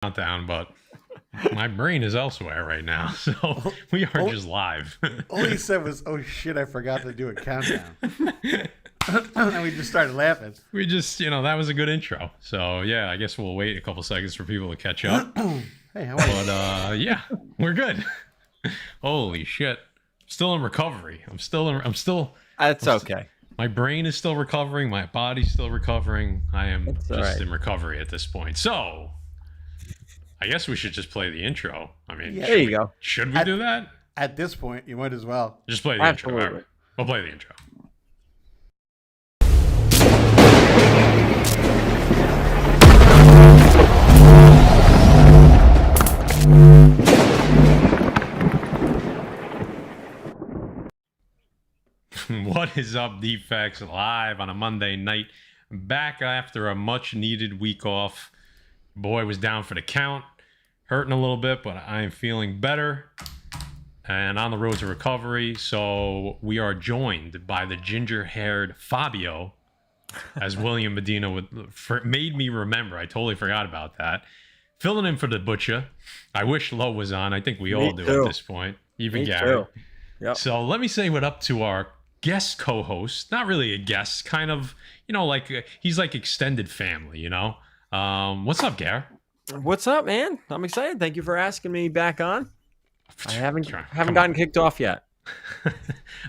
countdown, but my brain is elsewhere right now, so we are just live. All he said was, "Oh shit, I forgot to do a countdown," and we just started laughing. We just, that was a good intro. So yeah, I guess we'll wait a couple seconds for people to catch up. Hey, how are you? But yeah, we're good. Holy shit, still in recovery. I'm still. That's okay. My brain is still recovering. My body's still recovering. I am just in recovery at this point. So, I guess we should just play the intro. I mean, there you go. Should we do that? At this point, you might as well. Just play the intro. Right. We'll play the intro. What is up, Defects? Live on a Monday night, back after a much needed week off. Boy was down for the count, hurting a little bit, but I am feeling better and on the road to recovery. So we are joined by the ginger-haired Fabio, as William Medina made me remember. I totally forgot about that. Filling in for the butcher. I wish Lo was on. I think we all do at this point, even Gary. Yep. So let me say what up to our guest co-host. Not really a guest, kind of, he's like extended family, What's up, Gar? What's up, man? I'm excited. Thank you for asking me back on. I haven't gotten kicked off yet. I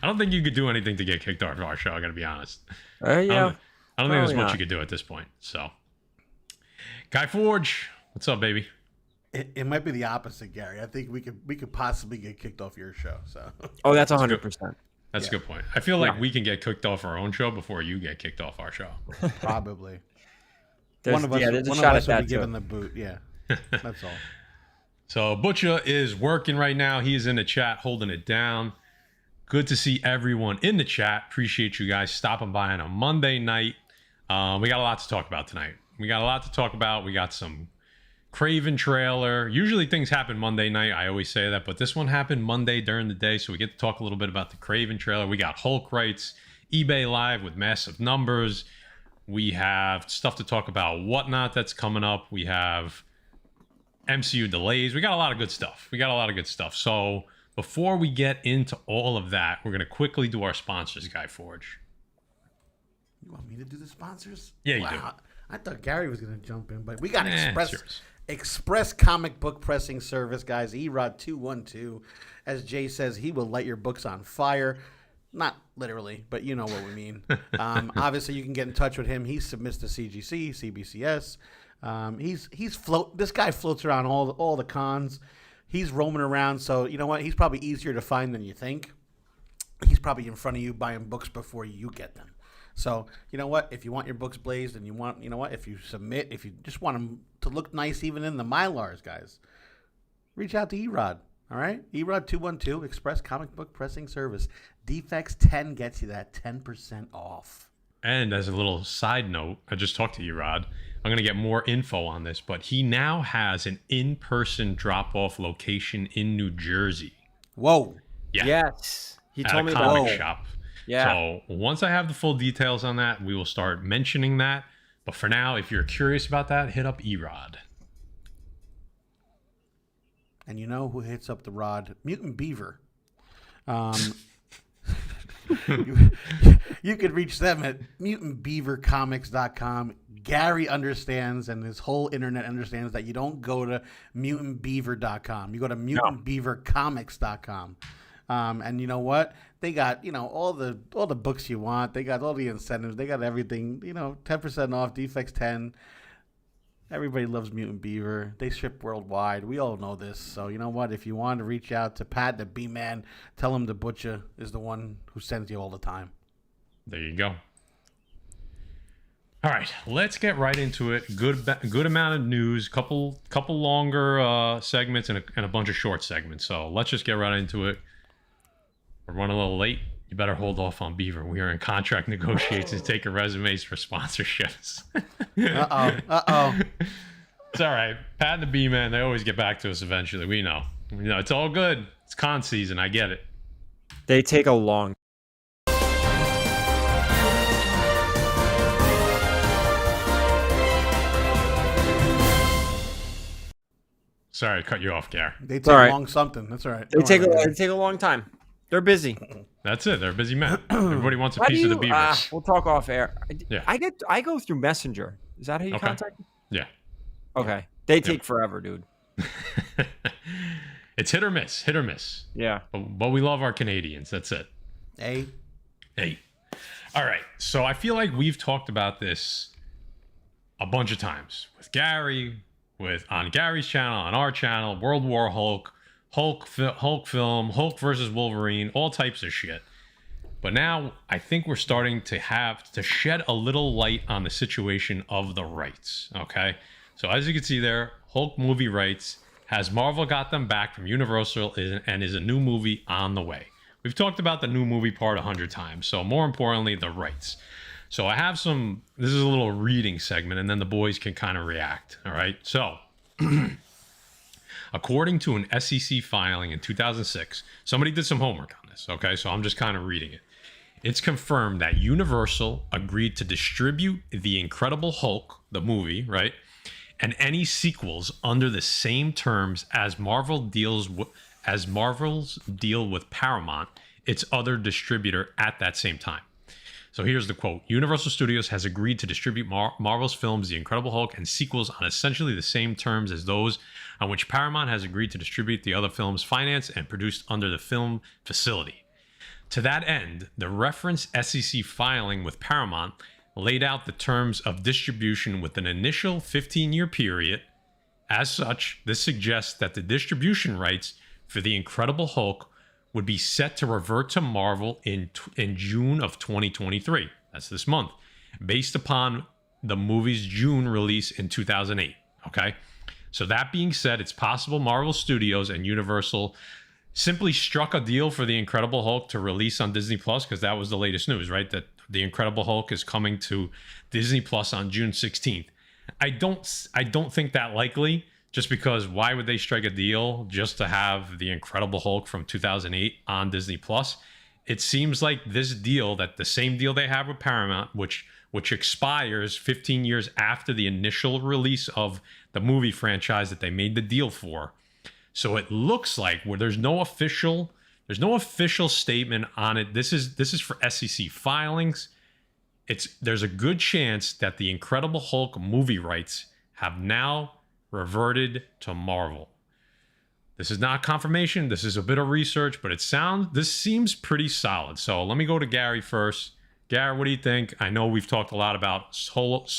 don't think you could do anything to get kicked off our show, I gotta be honest. Yeah. I don't think there's much you could do at this point. So, Guy Forge, what's up, baby? It might be the opposite, Gary. I think we could possibly get kicked off your show. So. Oh, that's 100%. That's a good point. I feel like we can get kicked off our own show before you get kicked off our show. Probably. One of us will be given the boot. Yeah, that's all. So Butcher is working right now. He is in the chat holding it down. Good to see everyone in the chat. Appreciate you guys stopping by on a Monday night. We got a lot to talk about tonight. We got some Kraven trailer. Usually things happen Monday night. I always say that, but this one happened Monday during the day, so we get to talk a little bit about the Kraven trailer. We got Hulk rights, eBay Live with massive numbers. We have stuff to talk about Whatnot that's coming up. We have MCU Delays. We got a lot of good stuff. So before we get into all of that, we're going to quickly do our sponsors, Guy Forge. You want me to do the sponsors? Yeah, you do. I thought Gary was going to jump in, but we got Express Comic Book Pressing Service, guys. Erod 212. As Jay says, he will light your books on fire. Not literally, but you know what we mean. Obviously, you can get in touch with him. He submits to CGC, CBCS. This guy floats around all the cons. He's roaming around, so you know what? He's probably easier to find than you think. He's probably in front of you buying books before you get them. So, you know what? If you want your books blazed and if you submit, if you just want them to look nice even in the Mylars, guys, reach out to Erod, all right? Erod 212, Express Comic Book Pressing Service. Defects 10 gets you that 10% off. And as a little side note, I just talked to Erod. I'm going to get more info on this, but he now has an in-person drop-off location in New Jersey. Whoa. Yeah. Yes. He told me about a comic shop. Yeah. So once I have the full details on that, we will start mentioning that. But for now, if you're curious about that, hit up Erod. And you know who hits up the rod? Mutant Beaver. You could reach them at mutantbeavercomics.com. Gary understands, and his whole internet understands, that you don't go to mutantbeaver.com. You go to mutantbeavercomics.com. And you know what? They got, all the books you want. They got all the incentives. They got everything, 10% off, Defects 10. Everybody loves Mutant Beaver. They ship worldwide. We all know this. So you know what? If you want to reach out to Pat, the B-Man, tell him the Butcher is the one who sends you all the time. There you go. All right, let's get right into it. Good amount of news. Couple longer segments and a bunch of short segments. So let's just get right into it. We're running a little late. You better hold off on Beaver. We are in contract negotiations, taking resumes for sponsorships. Uh-oh. It's all right. Pat and the B-Man, they always get back to us eventually. We know. It's all good. It's con season. I get it. They take a long Sorry, I cut you off, Gary. They take a long something. That's all right. They take a long time. They're busy. That's it. They're busy men. Everybody wants a piece of the beaver. We'll talk off air. Yeah. I go through Messenger. Is that how you contact me? Yeah. Okay. They take forever, dude. It's hit or miss. Hit or miss. Yeah. But we love our Canadians. That's it. Hey. All right. So I feel like we've talked about this a bunch of times with Gary, on Gary's channel, on our channel, World War Hulk, Hulk film, Hulk versus Wolverine, all types of shit. But now I think we're starting to shed a little light on the situation of the rights. Okay. So as you can see there, Hulk movie rights, has Marvel got them back from Universal and is a new movie on the way. We've talked about the new movie part 100 times. So more importantly, the rights. So I have this is a little reading segment, and then the boys can kind of react. All right. So according to an SEC filing in 2006, somebody did some homework on this. Okay. So I'm just kind of reading it. It's confirmed that Universal agreed to distribute The Incredible Hulk, the movie, right? And any sequels under the same terms as Marvel's deal with Paramount, its other distributor, at that same time. So here's the quote. Universal Studios has agreed to distribute Marvel's films The Incredible Hulk and sequels on essentially the same terms as those on which Paramount has agreed to distribute the other films financed and produced under the film facility. To that end, the referenced SEC filing with Paramount laid out the terms of distribution with an initial 15-year period. As such, this suggests that the distribution rights for The Incredible Hulk would be set to revert to Marvel in June of 2023. That's this month, based upon the movie's June release in 2008. Okay? So that being said, it's possible Marvel Studios and Universal simply struck a deal for The Incredible Hulk to release on Disney Plus, because that was the latest news, right? That The Incredible Hulk is coming to Disney Plus on June 16th. I don't think that likely, just because why would they strike a deal just to have The Incredible Hulk from 2008 on Disney Plus? It seems like this deal, that the same deal they have with Paramount, which expires 15 years after the initial release of the movie franchise that they made the deal for. So it looks like there's no official statement on it. This is for SEC filings. There's a good chance that the Incredible Hulk movie rights have now reverted to Marvel. This is not confirmation. This is a bit of research, but this seems pretty solid. So let me go to Gary first. Gary, what do you think? I know we've talked a lot about Hulk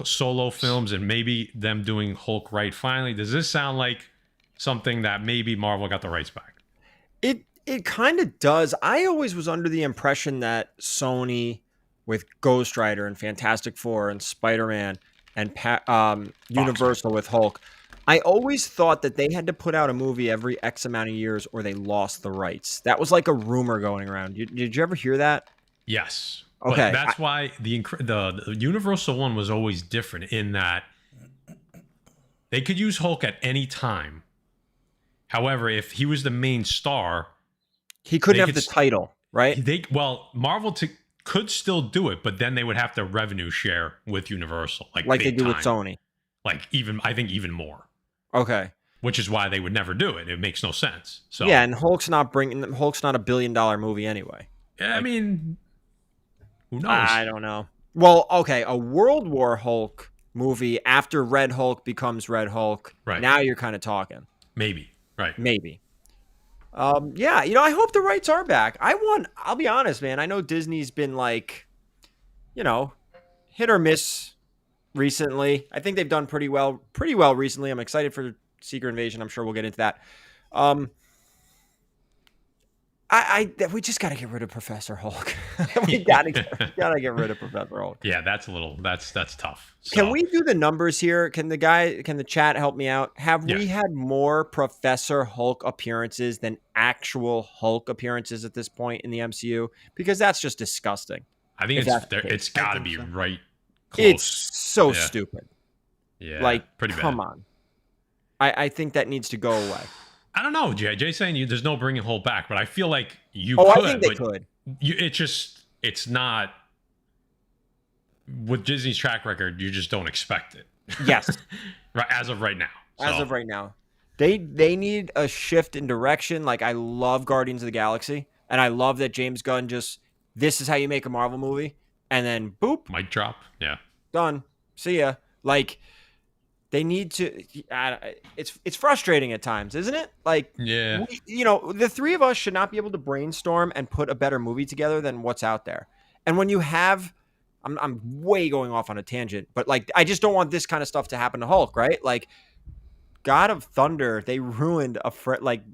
solo films and maybe them doing Hulk right finally. Does this sound like something that maybe Marvel got the rights back? It kind of does. I always was under the impression that Sony, with Ghost Rider and Fantastic Four and Spider-Man and Universal with Hulk, I always thought that they had to put out a movie every X amount of years or they lost the rights. That was like a rumor going around. Did you ever hear that? Yes. Okay. But that's why the Universal one was always different in that they could use Hulk at any time. However, if he was the main star, he couldn't have the title, right? Marvel could still do it, but then they would have to revenue share with Universal, like they do with Sony. I think even more. Okay. Which is why they would never do it. It makes no sense. So yeah, and Hulk's not a $1 billion movie anyway. Yeah, I mean, who knows? I don't know. Well, okay, a World War Hulk movie after Red Hulk becomes Red Hulk. Right. Now you're kind of talking. Maybe. Right. Maybe. Yeah, I hope the rights are back. I'll be honest, man. I know Disney's been like, hit or miss recently. I think they've done pretty well recently. I'm excited for Secret Invasion. I'm sure we'll get into that. We just got to get rid of Professor Hulk. we gotta get rid of Professor Hulk. Yeah, that's tough. So. Can we do the numbers here? Can the chat help me out? Have we had more Professor Hulk appearances than actual Hulk appearances at this point in the MCU? Because that's just disgusting. I think it's got to be right close. It's so stupid. Yeah, pretty bad. Come on. I think that needs to go away. I don't know, Jay. Jay's saying there's no bringing Hulk back, but I feel like you could. I think they could. It's not with Disney's track record. You just don't expect it. Yes. Right as of right now. As of right now. They need a shift in direction. Like, I love Guardians of the Galaxy, and I love that James Gunn this is how you make a Marvel movie, and then boop, mic drop. Yeah, done. See ya. Like, they need to. It's frustrating at times, isn't it? Like, yeah, the three of us should not be able to brainstorm and put a better movie together than what's out there. And when you have, I'm way going off on a tangent, but like, I just don't want this kind of stuff to happen to Hulk, right? Like, God of Thunder, they ruined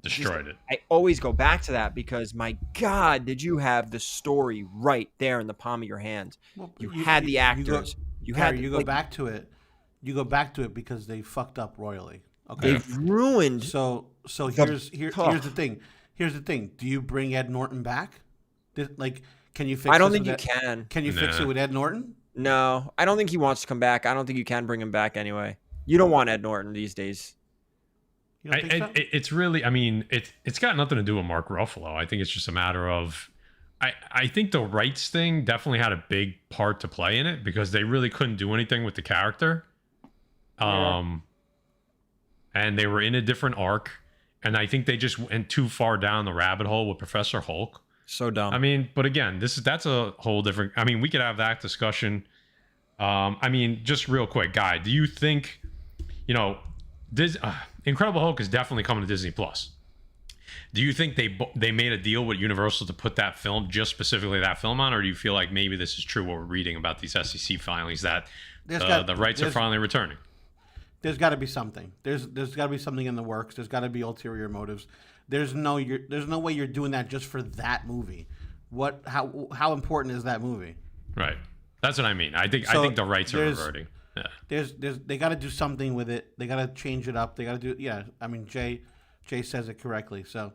destroyed it. I always go back to that because, my God, did you have the story right there in the palm of your hand? Well, you had the actors. You go back to it. You go back to it because they fucked up royally. Okay, they've ruined. So here's the thing. Here's the thing. Do you bring Ed Norton back? Can you fix? I don't think you can. Can you fix it with Ed Norton? No, I don't think he wants to come back. I don't think you can bring him back anyway. You don't want Ed Norton these days. You don't think so? It's really, I mean, it's got nothing to do with Mark Ruffalo. I think it's just a matter of, I think the rights thing definitely had a big part to play in it because they really couldn't do anything with the character. And they were in a different arc, and I think they just went too far down the rabbit hole with Professor Hulk. So dumb. I mean, but again, that's a whole different. I mean, we could have that discussion. I mean, just real quick, Guy, do you think, Incredible Hulk is definitely coming to Disney Plus? Do you think they made a deal with Universal to put that film, just specifically that film, on, or do you feel like maybe this is true what we're reading about these SEC filings that the rights are finally returning? There's got to be something. There's got to be something in the works. There's got to be ulterior motives. There's no way you're doing that just for that movie. How important is that movie? Right. That's what I mean. I think the rights are reverting. Yeah. They got to do something with it. They got to change it up. They got to do. Yeah. I mean, Jay says it correctly. So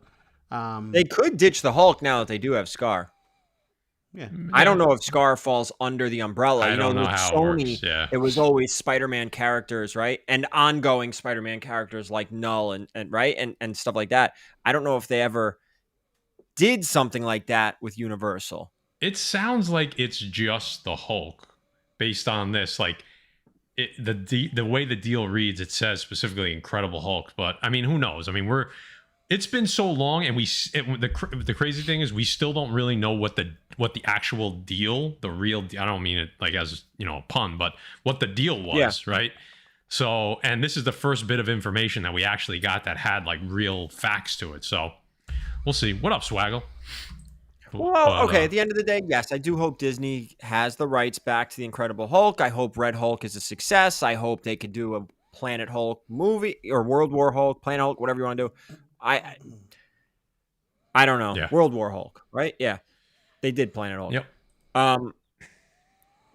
they could ditch the Hulk now that they do have Scar. Yeah. I don't know if Scar falls under the umbrella. I don't know how Sony, it works. Yeah. It was always Spider-Man characters, right? And ongoing Spider-Man characters like Null and right and stuff like that. I don't know if they ever did something like that with Universal. It sounds like it's just the Hulk based on this. Like the way the deal reads, it says specifically Incredible Hulk. But I mean, who knows? I mean, it's been so long, and the crazy thing is we still don't really know what the actual deal, the real. I don't mean it like as a pun, but what the deal was, right? So, and this is the first bit of information that we actually got that had like real facts to it. So, we'll see. What up, Swaggle? Well, okay. At the end of the day, yes, I do hope Disney has the rights back to the Incredible Hulk. I hope Red Hulk is a success. I hope they could do a Planet Hulk movie or World War Hulk, Planet Hulk, whatever you want to do. I don't know. Yeah. World War Hulk, right? Yeah. They did Planet Hulk. Yep.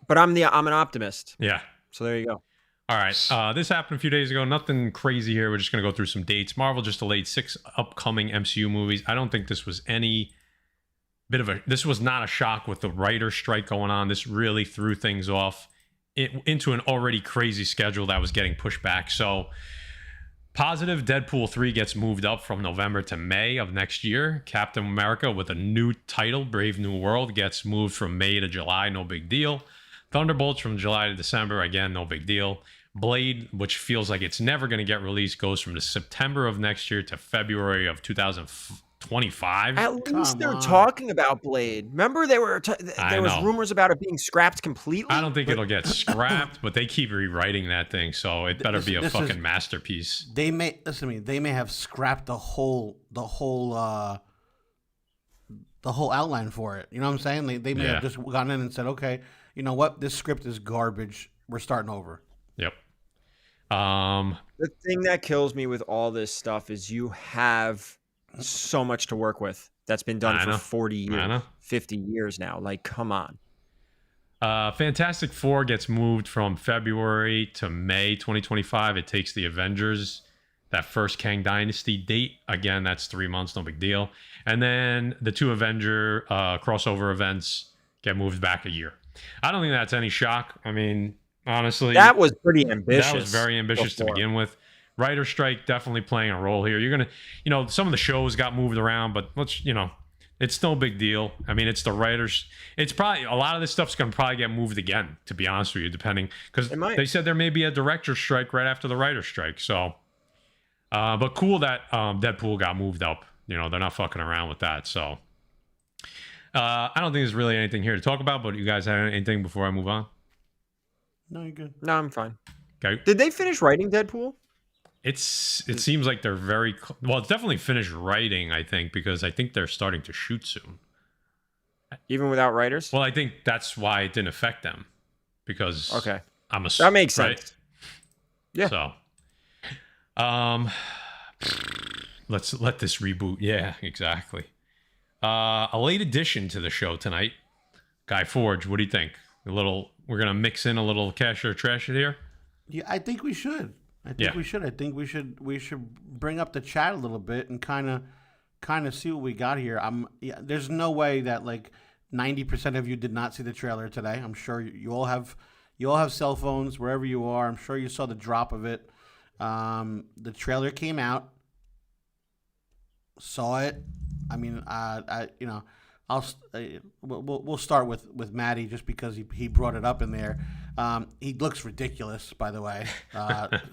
But I'm an optimist. Yeah. So there you go. All right. This happened a few days ago. Nothing crazy here. We're just going to go through some dates. Marvel just delayed 6 upcoming MCU movies. I don't think this was this was not a shock with the writer strike going on. This really threw things off into an already crazy schedule that was getting pushed back. So, positive, Deadpool 3 gets moved up from November to May of next year. Captain America with a new title, Brave New World, gets moved from May to July. No big deal. Thunderbolts from July to December. Again, no big deal. Blade, which feels like it's never going to get released, goes from the September of next year to February of 2025. At least they're talking about Blade. Remember, there was rumors about it being scrapped completely. I don't think it'll get scrapped, but they keep rewriting that thing, so it better be a fucking masterpiece. They may They may have scrapped the whole outline for it. You know what I'm saying? They may have just gone in and said, okay, you know what? This script is garbage. We're starting over. Yep. The thing that kills me with all this stuff is you have so much to work with that's been done for 40 years, 50 years now. Like, come on. Fantastic Four gets moved from February to May 2025. It takes the Avengers, that first Kang Dynasty date. Again, that's 3 months, no big deal. And then the 2 Avenger crossover events get moved back a year. I don't think that's any shock. I mean, honestly, that was pretty ambitious. That was very ambitious to begin with. Writer strike definitely playing a role here. You're gonna, some of the shows got moved around, but it's no big deal. I mean, it's the writers. It's probably a lot of this stuff's gonna probably get moved again, to be honest with you, depending, because they said there may be a director strike right after the writer strike. So But cool that Deadpool got moved up. You know, they're not fucking around with that. So I don't think there's really anything here to talk about, but you guys have anything before I move on? No, you're good. No, I'm fine. Okay. Did they finish writing Deadpool? It seems like they're well, it's definitely finished writing, I think, because I think they're starting to shoot soon. Even without writers? Well, I think that's why it didn't affect them. Because I'm that makes sense. Right? Yeah. So let's let this reboot. Yeah, exactly. A late addition to the show tonight. Guy Forge, what do you think? We're gonna mix in a little cash or trash it here? Yeah, I think we should. I think we should bring up the chat a little bit and kind of see what we got here. There's no way that like 90% of you did not see the trailer today. I'm sure you all have cell phones wherever you are. I'm sure you saw the drop of it. The trailer came out. Saw it. I mean, we'll start with Maddie just because he brought it up in there. He looks ridiculous, by the way.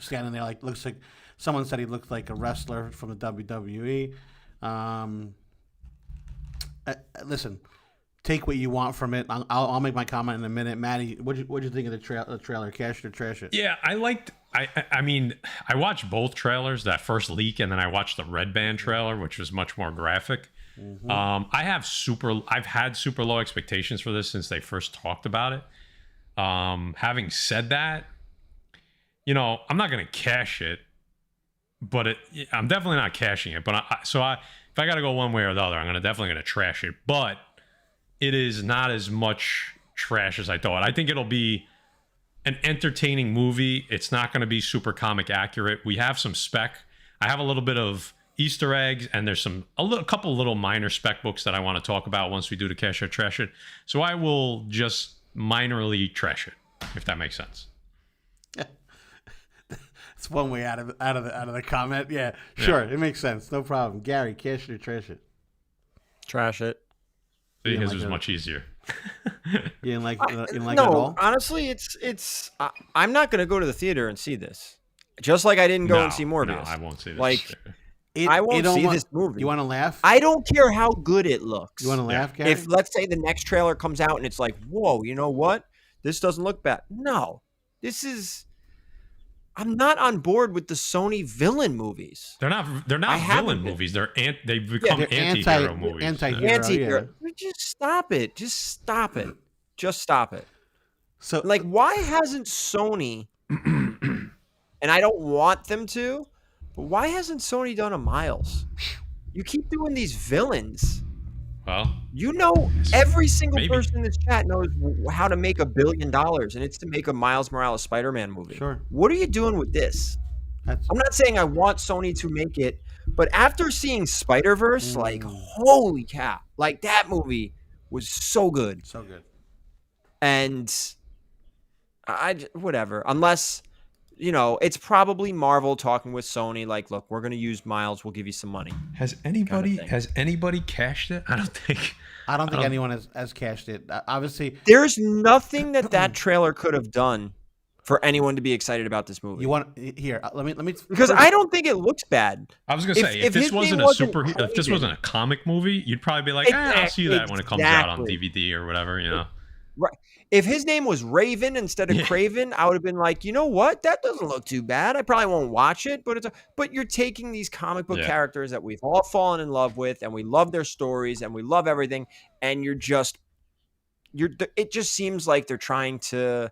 Standing there looks like someone said he looked like a wrestler from the WWE. Listen, take what you want from it. I'll make my comment in a minute. Maddie, what'd you think of the trailer? Cash it or trash it? Yeah, I liked. I mean, I watched both trailers. That first leak, and then I watched the Red Band trailer, which was much more graphic. Mm-hmm. I've had super low expectations for this since they first talked about it. Having said that, you know, I'm not gonna cash it, but I'm definitely not cashing it. But if I got to go one way or the other, I'm definitely gonna trash it. But it is not as much trash as I thought. I think it'll be an entertaining movie. It's not going to be super comic accurate. We have some spec. I have a little bit of Easter eggs, and there's a couple little minor spec books that I want to talk about once we do the cash or trash it. So I will just minorly trash it, if that makes sense. It's one way out of the comment. Yeah, sure, it makes sense. No problem. Gary, cash it or trash it? Trash it. See, his was much easier. You didn't like it at no, all? honestly, it's. I'm not going to go to the theater and see this. Just like I didn't go and see Morbius. No, I won't see this. I won't see this movie. You want to laugh? I don't care how good it looks. You want to laugh, Gary? If, let's say, the next trailer comes out and it's like, whoa, you know what? This doesn't look bad. No. This is... I'm not on board with the Sony villain movies. They're not villain movies. They've become anti-hero movies. Anti-hero. Just stop it. Just stop it. So, like, why hasn't Sony, and I don't want them to, but why hasn't Sony done a Miles? You keep doing these villains. Well, you know, every single person in this chat knows how to make $1 billion, and it's to make a Miles Morales Spider-Man movie. Sure. What are you doing with this? I'm not saying I want Sony to make it, but after seeing Spider-Verse, like, holy cow. Like, that movie was so good. So good. And whatever. Unless, you know, it's probably Marvel talking with Sony, like, look, we're going to use Miles. We'll give you some money. Has anybody cashed it? I don't think anyone has cashed it. Obviously, there's nothing that trailer could have done for anyone to be excited about this movie. You want here? Let me because I don't think it looks bad. I was gonna say if this wasn't if this wasn't a comic movie, you'd probably be like, I'll see that when it comes out on DVD or whatever, you know. Right. If his name was Raven instead of Kraven, I would have been like, you know what? That doesn't look too bad. I probably won't watch it, but you're taking these comic book characters that we've all fallen in love with, and we love their stories, and we love everything, and it just seems like they're trying to,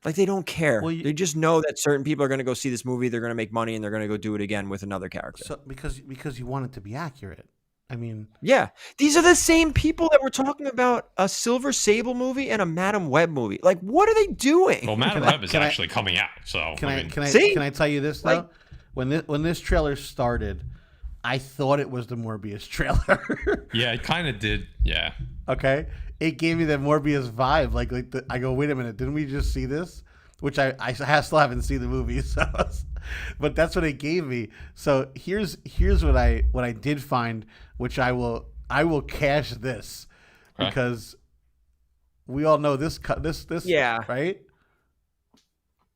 like, they don't care. Well, they just know that certain people are going to go see this movie, they're going to make money, and they're going to go do it again with another character. So because you want it to be accurate. I mean, yeah, these are the same people that were talking about a Silver Sable movie and a Madam Web movie. Like, what are they doing? Well, Madam Web is actually coming out. So can I tell you this though? Like, when this trailer started, I thought it was the Morbius trailer. Yeah, it kind of did. Yeah. Okay, it gave me that Morbius vibe. I go, wait a minute, didn't we just see this? Which I still haven't seen the movie, so. But that's what it gave me. So here's what I did find, which I will cash this, because we all know this yeah, right.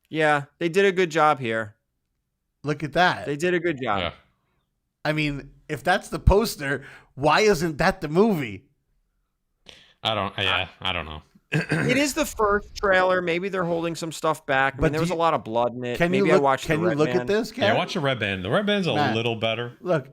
Yeah, they did a good job here. Look at that. They did a good job. Yeah. I mean, if that's the poster, why isn't that the movie? I don't know. It is the first trailer. Maybe they're holding some stuff back. I mean, there was a lot of blood in it. Maybe I watched. Can you look at this? Yeah, watch the red band. The red band's a little better. Look.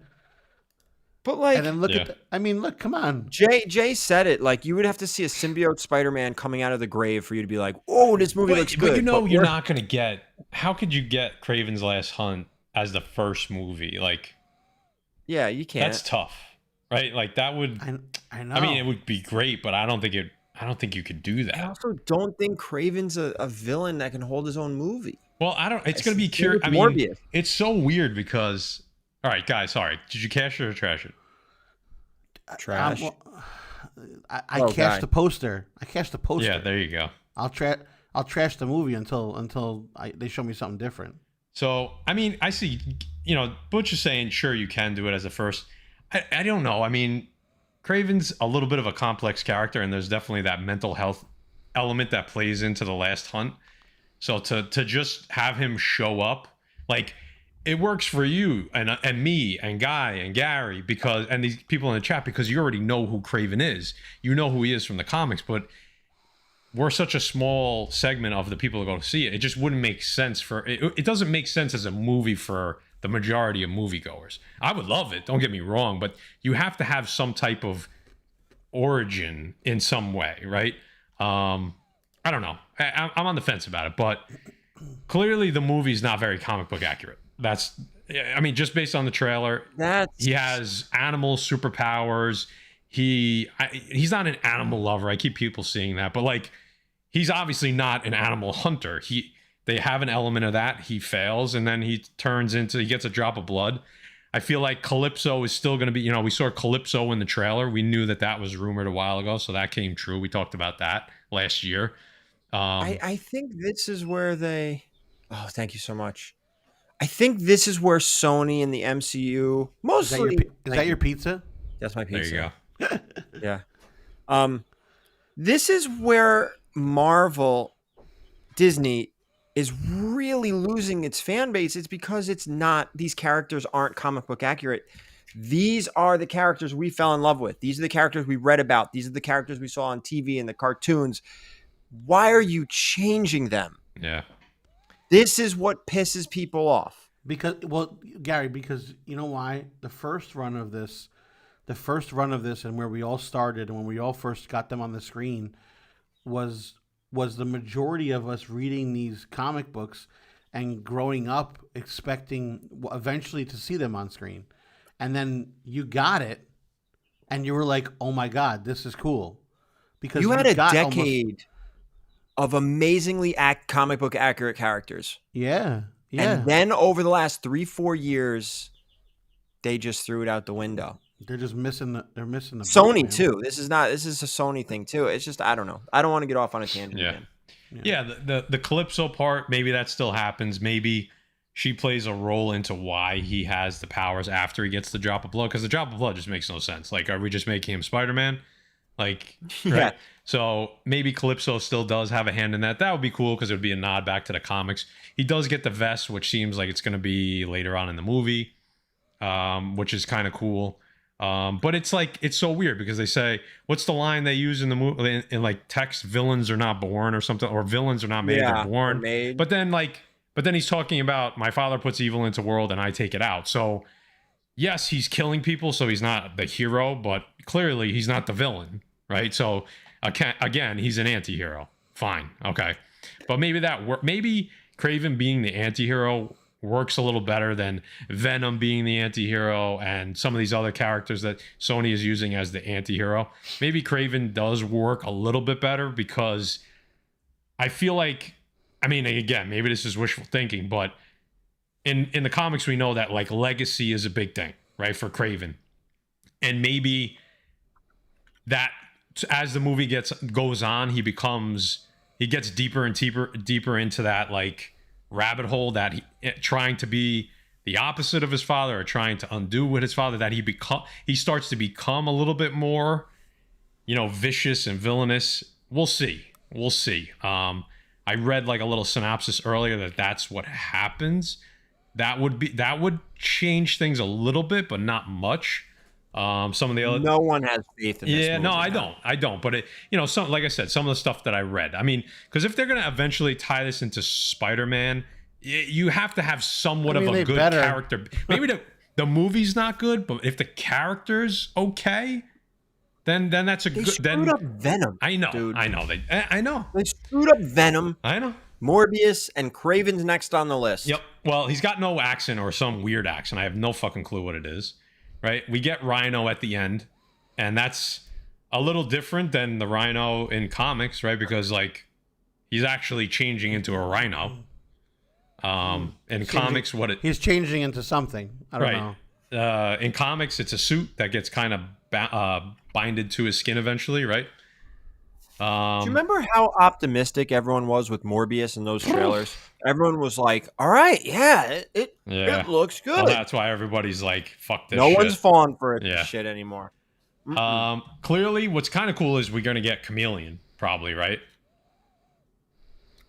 But like, and then look at. I mean, look. Come on. Jay said it. Like, you would have to see a symbiote Spider-Man coming out of the grave for you to be like, "Oh, this movie looks good." But you know, you're not gonna get. How could you get Kraven's Last Hunt as the first movie? Like, yeah, you can't. That's tough, right? Like that would. I know. I mean, it would be great, but I don't think you could do that. I also don't think Kraven's a villain that can hold his own movie. Well, I don't. It's going to be curious. I mean, it's so weird because. All right, guys. Sorry. Did you cash it or trash it? Trash. I cashed the poster. I cashed the poster. Yeah, there you go. I'll trash the movie until they show me something different. So I mean, I see. You know, Butch is saying, sure, you can do it as a first. I don't know. I mean, Kraven's a little bit of a complex character, and there's definitely that mental health element that plays into the Last Hunt. So to just have him show up, like, it works for you and me and Guy and Gary and these people in the chat, because you already know who Kraven is. You know who he is from the comics, but we're such a small segment of the people who go to see it. It just wouldn't make sense it doesn't make sense as a movie for the majority of moviegoers. I would love it, don't get me wrong, but you have to have some type of origin in some way, right? I don't know. I'm on the fence about it, but clearly the movie's not very comic book accurate. I mean, just based on the trailer, he has animal superpowers. He's not an animal lover. I keep people seeing that, but like, he's obviously not an animal hunter. They have an element of that. He fails, and then he gets a drop of blood. I feel like Calypso is still going to be, we saw Calypso in the trailer. We knew that was rumored a while ago, so that came true. We talked about that last year. I think this is where oh, thank you so much. I think this is where Sony and the MCU mostly. Is that your pizza? That's my pizza. There you go. Yeah. This is where Disney is really losing its fan base. It's because these characters aren't comic book accurate. These are the characters we fell in love with. These are the characters we read about. These are the characters we saw on TV and the cartoons. Why are you changing them? Yeah. This is what pisses people off. Gary, because you know why? The first run of this and where we all started and when we all first got them on the screen was the majority of us reading these comic books and growing up expecting eventually to see them on screen. And then you got it and you were like, oh my God, this is cool. Because you had a decade of amazingly comic book accurate characters. Yeah. And then over the last 3-4 years, they just threw it out the window. They're just missing the Sony boat, too. This is a Sony thing too. It's just, I don't know. I don't want to get off on a tangent again. Yeah, the Calypso part, maybe that still happens. Maybe she plays a role into why he has the powers after he gets the drop of blood, because the drop of blood just makes no sense. Like, are we just making him Spider-Man? Like, right? Yeah. So maybe Calypso still does have a hand in that. That would be cool because it would be a nod back to the comics. He does get the vest, which seems like it's going to be later on in the movie, which is kind of cool. But it's like, it's so weird because they say, what's the line they use in the movie in like text? Villains are not born or something, or villains are not made, they're born. But then he's talking about my father puts evil into the world and I take it out. So yes, he's killing people, so he's not the hero, but clearly he's not the villain, right? So again, he's an anti-hero. Fine, okay, but maybe maybe Kraven being the anti-hero works a little better than Venom being the anti-hero and some of these other characters that Sony is using as the anti-hero. Maybe Kraven does work a little bit better because I feel like, I mean, again, maybe this is wishful thinking, but in the comics, we know that like legacy is a big thing, right, for Kraven. And maybe that as the movie goes on, he gets deeper and deeper into that like rabbit hole that trying to be the opposite of his father or trying to undo with his father, that he starts to become a little bit more, vicious and villainous. We'll see. I read like a little synopsis earlier that's what happens. that would change things a little bit, but not much. Some of the other, no one has faith in this movie. no, I don't. But it, some, like I said, some of the stuff that I read. I mean, because if they're gonna eventually tie this into Spider-Man, you have to have somewhat of a good character. Maybe the movie's not good, but if the character's okay, then that's a good. They screwed up Venom. I know, dude. I know. They screwed up Venom. I know. Morbius and Kraven's next on the list. Yep. Well, he's got no accent or some weird accent. I have no fucking clue what it is. Right? We get Rhino at the end, and that's a little different than the Rhino in comics, right? Because like he's actually changing into a rhino. In comics, he's changing into something. I don't know. In comics, it's a suit that gets kind of binded to his skin eventually, right? Do you remember how optimistic everyone was with Morbius in those trailers? Everyone was like, all right, it looks good. Well, that's why everybody's like, fuck this shit. No one's falling for shit anymore. Clearly, what's kind of cool is we're going to get Chameleon, probably, right?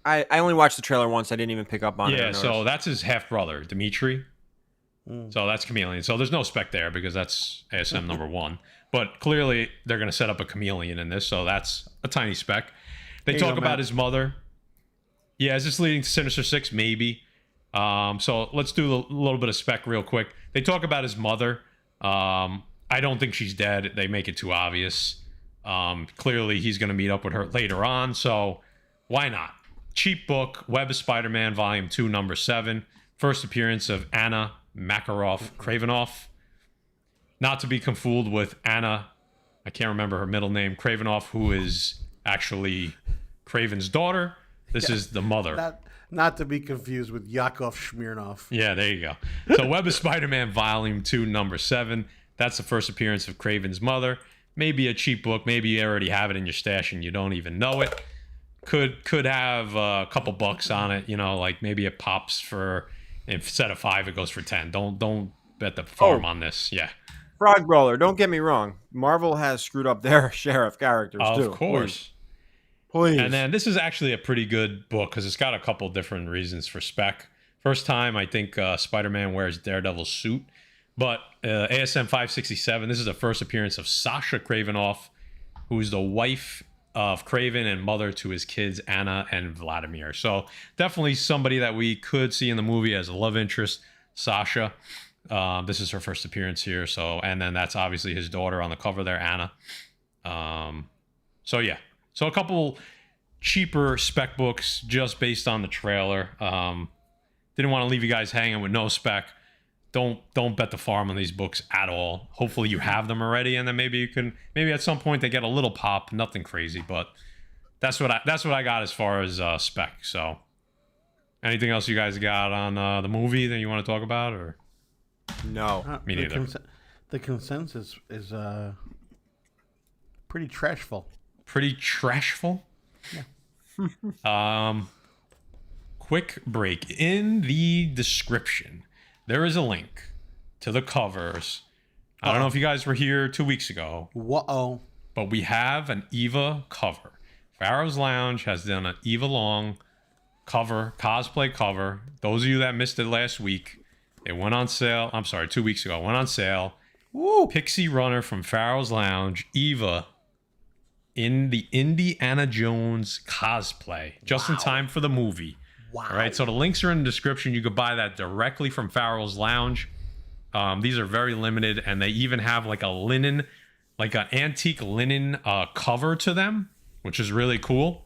I only watched the trailer once. I didn't even pick up on it. Yeah, so that's his half-brother, Dimitri. So that's Chameleon. So there's no spec there because that's ASM number 1. But clearly, they're going to set up a Chameleon in this, so that's a tiny spec. They talk about his mother. Yeah, is this leading to Sinister Six? Maybe. So let's do a little bit of spec real quick. They talk about his mother. I don't think she's dead. They make it too obvious. Clearly, he's going to meet up with her later on, so why not? Cheap book, Web of Spider-Man, Volume 2, Number 7. First appearance of Anna Makarov Kravinoff. Not to be confounded with Anna, I can't remember her middle name, Kravinoff, who is actually Kraven's daughter. This is the mother. Not to be confused with Yakov Smirnoff. Yeah, there you go. So Web of Spider-Man, Volume 2, Number 7. That's the first appearance of Kraven's mother. Maybe a cheap book. Maybe you already have it in your stash and you don't even know it. Could have a couple bucks on it. Like maybe it pops for, instead of 5, it goes for 10. Don't bet the farm on this. Yeah. Frog Brawler, don't get me wrong. Marvel has screwed up their share of characters, too. Of course. Please. And then this is actually a pretty good book because it's got a couple different reasons for spec. First time, I think Spider-Man wears Daredevil's suit. But ASM 567, this is the first appearance of Sasha Kravinoff, who's the wife of Kraven and mother to his kids, Anna and Vladimir. So definitely somebody that we could see in the movie as a love interest, Sasha. This is her first appearance here. So, and then that's obviously his daughter on the cover there, Anna. So yeah. So a couple cheaper spec books just based on the trailer. Didn't want to leave you guys hanging with no spec. Don't bet the farm on these books at all. Hopefully you have them already, and then maybe at some point they get a little pop. Nothing crazy, but that's what I got as far as spec. So, anything else you guys got on the movie that you want to talk about, or no? Me neither. The consensus is pretty trashful. Pretty trashful. Yeah. Quick break in the description. There is a link to the covers. I don't know if you guys were here 2 weeks ago. Whoa. But we have an EVA cover. Farrow's Lounge has done an EVA long cover, cosplay cover. Those of you that missed it last week, it went on sale. I'm sorry, 2 weeks ago. It went on sale. Woo. Pixie Runner from Farrow's Lounge, EVA, in the Indiana Jones cosplay. Just in time for the movie. Wow. All right, so the links are in the description. You could buy that directly from Farrell's Lounge. These are very limited, and they even have like an antique linen cover to them, which is really cool.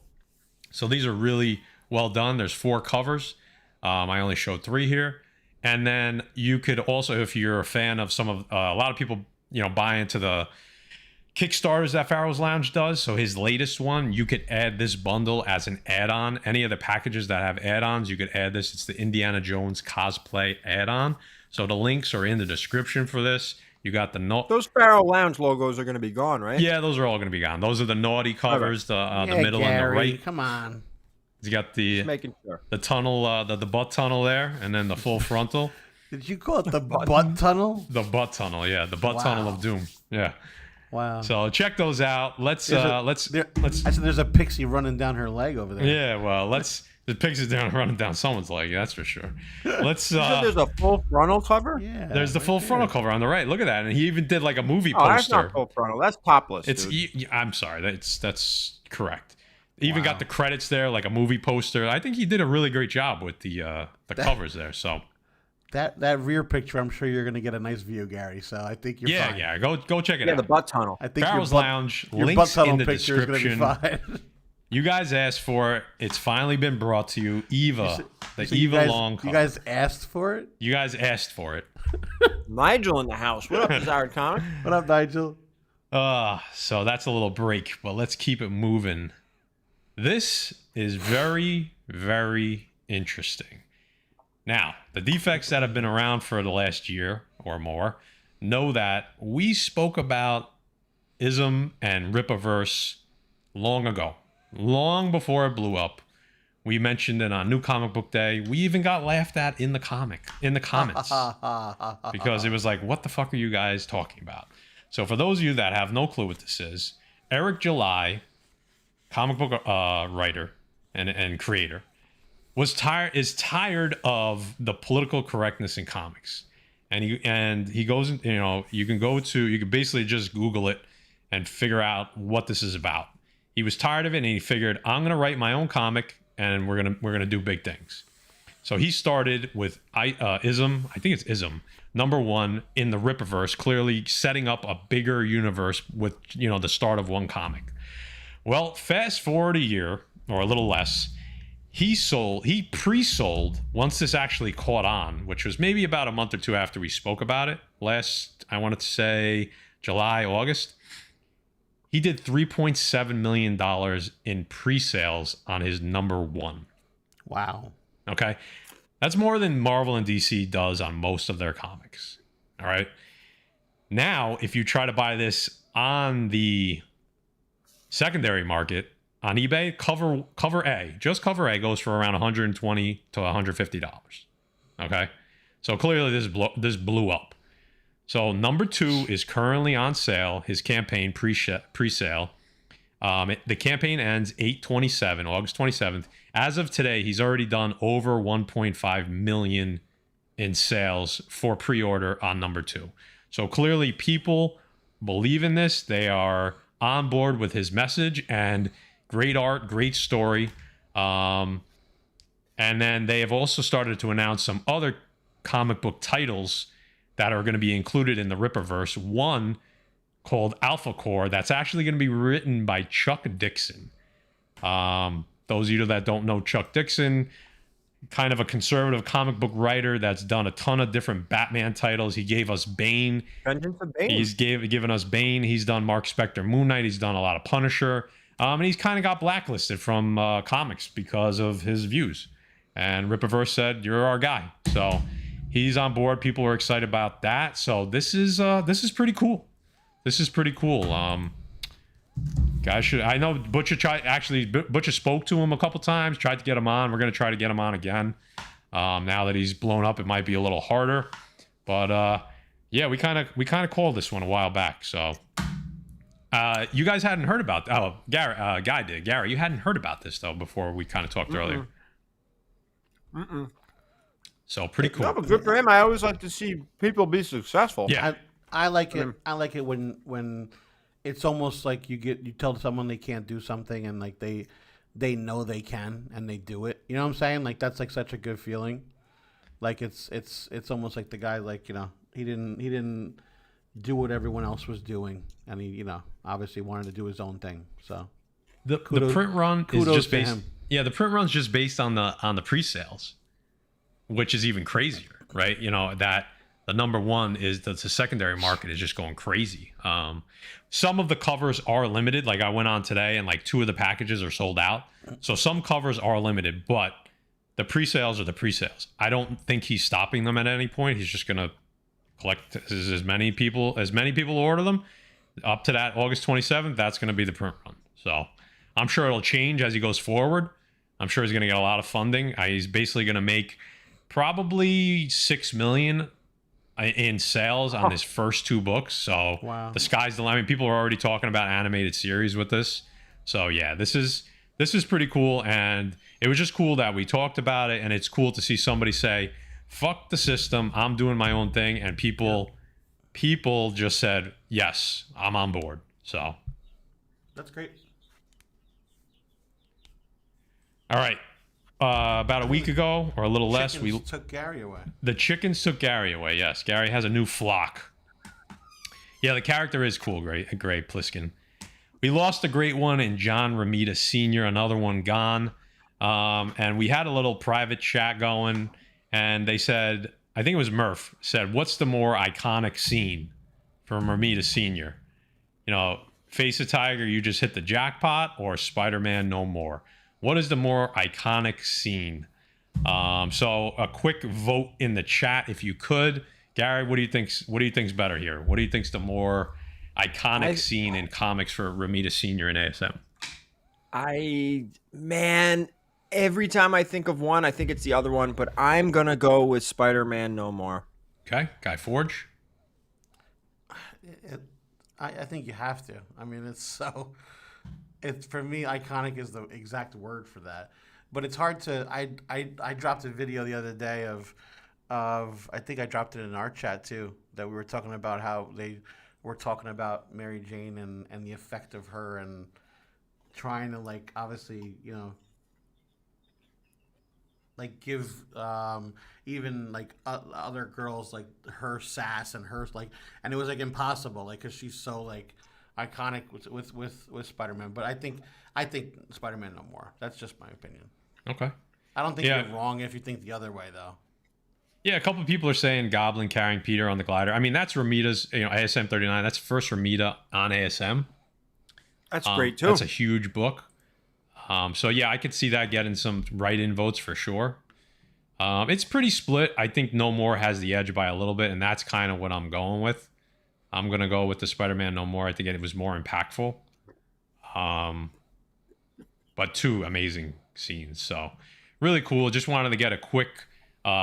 So these are really well done. There's 4 covers. I only showed 3 here. And then you could also, if you're a fan of some of, a lot of people, buy into the Kickstarters that Farrell's Lounge does. So his latest one, you could add this bundle as an add-on. Any of the packages that have add-ons, you could add this. It's the Indiana Jones cosplay add-on. So the links are in the description for this. You got the those Farrell Lounge logos are going to be gone, right? Yeah, those are all going to be gone. Those are the naughty covers, the middle Gary, and the right. Come on. You got the making sure. The tunnel, the butt tunnel there, and then the full frontal. Did you call it the butt tunnel? The butt tunnel, yeah, the butt tunnel of doom, yeah. Wow. So check those out. I said there's a pixie running down her leg over there. Yeah, well, the pixie's down running down someone's leg. That's for sure. Let's. There's a full frontal cover. Yeah. There's the full frontal cover on the right. Look at that, and he even did like a movie poster. That's not full frontal. That's topless. I'm sorry. That's correct. Even got the credits there, like a movie poster. I think he did a really great job with the covers there. So that rear picture, I'm sure you're going to get a nice view, Gary. So I think you're fine. Yeah. Go check it out. Yeah, the butt tunnel. I think Farrell's Lounge. Your Links butt tunnel in the picture description. is going to be fine. You guys asked for it. It's finally been brought to you. EVA, so EVA long cover. You guys asked for it? You guys asked for it. Nigel in the house. What up, Desired Comic? What up, Nigel? So that's a little break, but let's keep it moving. This is very, very interesting. Now, the defects that have been around for the last year or more know that we spoke about Isom and Ripaverse long ago, long before it blew up. We mentioned it on New Comic Book Day. We even got laughed at in the comments because it was like, what the fuck are you guys talking about? So for those of you that have no clue what this is, Eric July, comic book writer and creator, is tired of the political correctness in comics, and he goes, you can basically just Google it and figure out what this is about. He was tired of it, and he figured, I'm gonna write my own comic, and we're gonna do big things. So he started with Isom, I think it's Isom, #1 in the Rippaverse, clearly setting up a bigger universe with the start of one comic. Well, fast forward a year or a little less, he pre-sold once this actually caught on, which was maybe about a month or two after we spoke about it last, I wanted to say July, August. He did $3.7 million in pre-sales on his #1. Wow. Okay. That's more than Marvel and DC does on most of their comics. All right. Now, if you try to buy this on the secondary market on eBay, just cover A goes for around $120 to $150. Okay. So clearly this blew up. So #2 is currently on sale. His campaign pre-sale. The campaign ends August 27th. As of today, he's already done over 1.5 million in sales for pre-order on #2. So clearly people believe in this. They are on board with his message, and great art, great story. And then they have also started to announce some other comic book titles that are going to be included in the Rippaverse. One called Alpha Core that's actually going to be written by Chuck Dixon. Those of you that don't know Chuck Dixon, kind of a conservative comic book writer that's done a ton of different Batman titles. He gave us Bane. Vengeance of Bane. He's given us Bane. He's done Mark Spector, Moon Knight. He's done a lot of Punisher. And he's kind of got blacklisted from comics because of his views. And Rippaverse said, "You're our guy." So he's on board. People are excited about that. So this is pretty cool. This is pretty cool. Guys, I know Butcher spoke to him a couple times, tried to get him on. We're gonna try to get him on again. Now that he's blown up, it might be a little harder. But yeah, we kind of called this one a while back. So you guys hadn't heard about that. Oh, Gary, Guy did. Gary, you hadn't heard about this though before we kind of talked earlier. So pretty cool. No, but good for him. I always like to see people be successful. Yeah. I like it. I like it when it's almost like you tell someone they can't do something and like they know they can and they do it. You know what I'm saying? Like that's like such a good feeling. Like it's almost like the guy, like, he didn't do what everyone else was doing, and he obviously wanted to do his own thing. So the print run is just based. him. Yeah, the print run's just based on the pre-sales, which is even crazier, right? That the #1 is the secondary market is just going crazy. Some of the covers are limited. Like I went on today and like 2 of the packages are sold out. So some covers are limited, but the pre-sales are the pre-sales. I don't think he's stopping them at any point. He's just going to collect as many people order them up to that August 27th. That's going to be the print run. So I'm sure it'll change as he goes forward. I'm sure he's going to get a lot of funding. He's basically going to make probably $6 million in sales on his first 2 books. So the sky's the limit. I mean, people are already talking about animated series with this. So yeah, this is pretty cool, and it was just cool that we talked about it, and it's cool to see somebody say, "Fuck the system, I'm doing my own thing," and people just said, "Yes, I'm on board." So that's great. All right. About a week ago, or a little less, took Gary away. The chickens took Gary away. Yes, Gary has a new flock. Yeah, the character is cool. Gray Pliskin. We lost a great one in John Romita Sr., another one gone. And we had a little private chat going, and they said, I think it was Murph, said, what's the more iconic scene from Romita Sr.? You know, Face a Tiger, you just hit the jackpot, or Spider-Man No More? What is the more iconic scene? So a quick vote in the chat if you could. Gary, what do you think's better here? What do you think's the more iconic scene in comics for Romita Sr. and ASM? Every time I think of one, I think it's the other one, but I'm gonna go with Spider-Man No More. Okay, Guy Forge. I think you have to. I mean, it's for me, iconic is the exact word for that. But it's hard to. I dropped a video the other day of I think I dropped it in our chat too, that we were talking about how they were talking about Mary Jane and the effect of her, and trying to, like, obviously, you know, like, give even like other girls like her sass and her, like, and it was like impossible, like, because she's so like iconic with Spider-Man. But I think Spider-Man No More. That's just my opinion. Okay. I don't think you're wrong if you think the other way, though. Yeah, a couple of people are saying Goblin carrying Peter on the glider. I mean, that's Romita's, ASM 39. That's first Romita on ASM. That's great too. That's a huge book. So yeah, I could see that getting some write-in votes for sure. It's pretty split. I think No More has the edge by a little bit, and that's kind of what I'm going with. I'm gonna go with the Spider-Man No More. I think it was more impactful. But 2 amazing scenes. So really cool. Just wanted to get a quick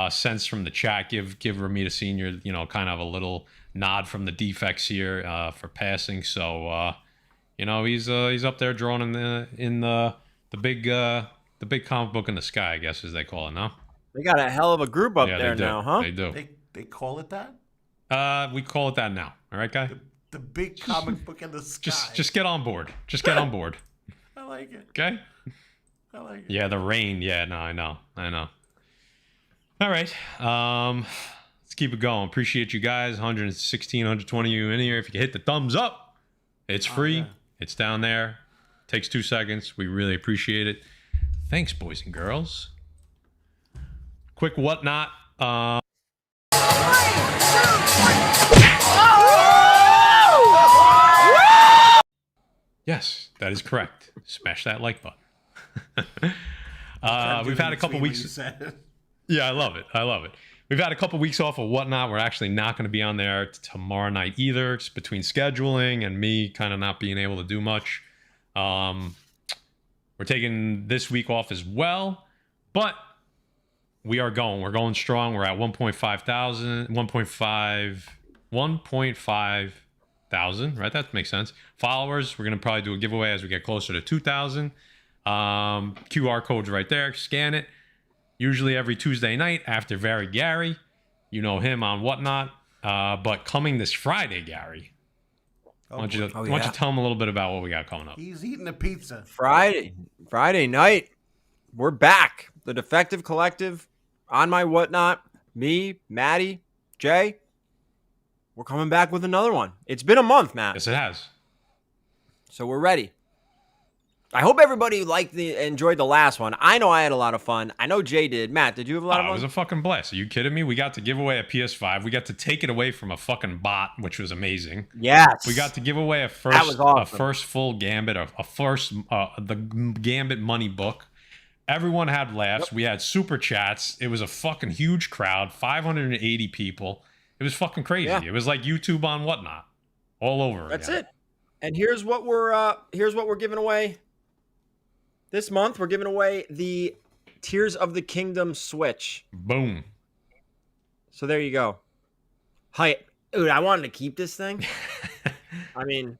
sense from the chat. Give Romita Sr. Kind of a little nod from the Defects here for passing. So he's up there drawing in the big comic book in the sky, I guess, as they call it now. They got a hell of a group up there now, huh? They do. They call it that? We call it that now. All right, Guy? The big comic book in the sky. Just get on board. Just get on board. I like it. Okay? I like it. Yeah, the rain. Yeah, no, I know. All right. Let's keep it going. Appreciate you guys. 116, 120 you in here. If you can hit the thumbs up, it's free. It's down there. Takes 2 seconds. We really appreciate it. Thanks, boys and girls. Quick whatnot. Yes, that is correct. Smash that like button. We've had a couple weeks. Yeah, I love it. We've had a couple weeks off of whatnot. We're actually not going to be on there tomorrow night either. It's between scheduling and me kind of not being able to do much. We're taking this week off as well, but we are going. We're going strong. We're at 1.5 thousand, right? That makes sense. Followers. We're going to probably do a giveaway as we get closer to 2,000. QR code's right there. Scan it. Usually every Tuesday night after Very Gary. You know him on Whatnot. But coming this Friday, Gary. Why don't you tell him a little bit about what we got coming up? He's eating a pizza. Friday night. We're back. The Defective Collective on my Whatnot. Me, Maddie, Jay. We're coming back with another one. It's been a month, Matt. Yes, it has. So we're ready. I hope everybody enjoyed the last one. I know I had a lot of fun. I know Jay did. Matt, did you have a lot of fun? It was a fucking blast. Are you kidding me? We got to give away a PS5. We got to take it away from a fucking bot, which was amazing. Yes. We got to give away a first full Gambit, the Gambit money book. Everyone had laughs. Yep. We had super chats. It was a fucking huge crowd. 580 people. It was fucking crazy. Yeah. It was like YouTube on Whatnot, all over. That's it. And here's what we're giving away. This month, we're giving away the Tears of the Kingdom Switch. Boom. So there you go. Hi, dude, I wanted to keep this thing. I mean,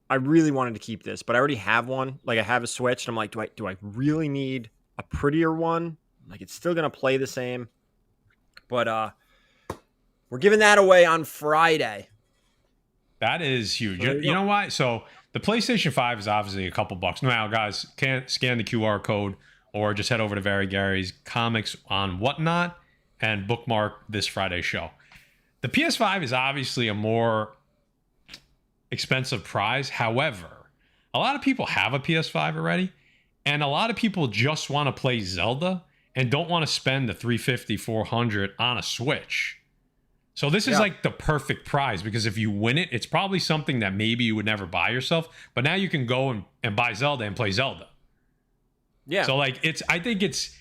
I really wanted to keep this, but I already have one. Like I have a Switch, and I'm like, do I really need a prettier one? Like it's still gonna play the same. But we're giving that away on Friday. That is huge. There You, you go. know why? So the PlayStation 5 is obviously a couple bucks. Now, guys, can't scan the QR code or just head over to Very Gary's Comics on Whatnot and bookmark this Friday's show. The PS5 is obviously a more expensive prize. However, a lot of people have a PS5 already, and a lot of people just want to play Zelda and don't want to spend the $350, $400 on a Switch. So this is like the perfect prize, because if you win it, it's probably something that maybe you would never buy yourself, but now you can go and buy Zelda and play Zelda. Yeah. So like I think it's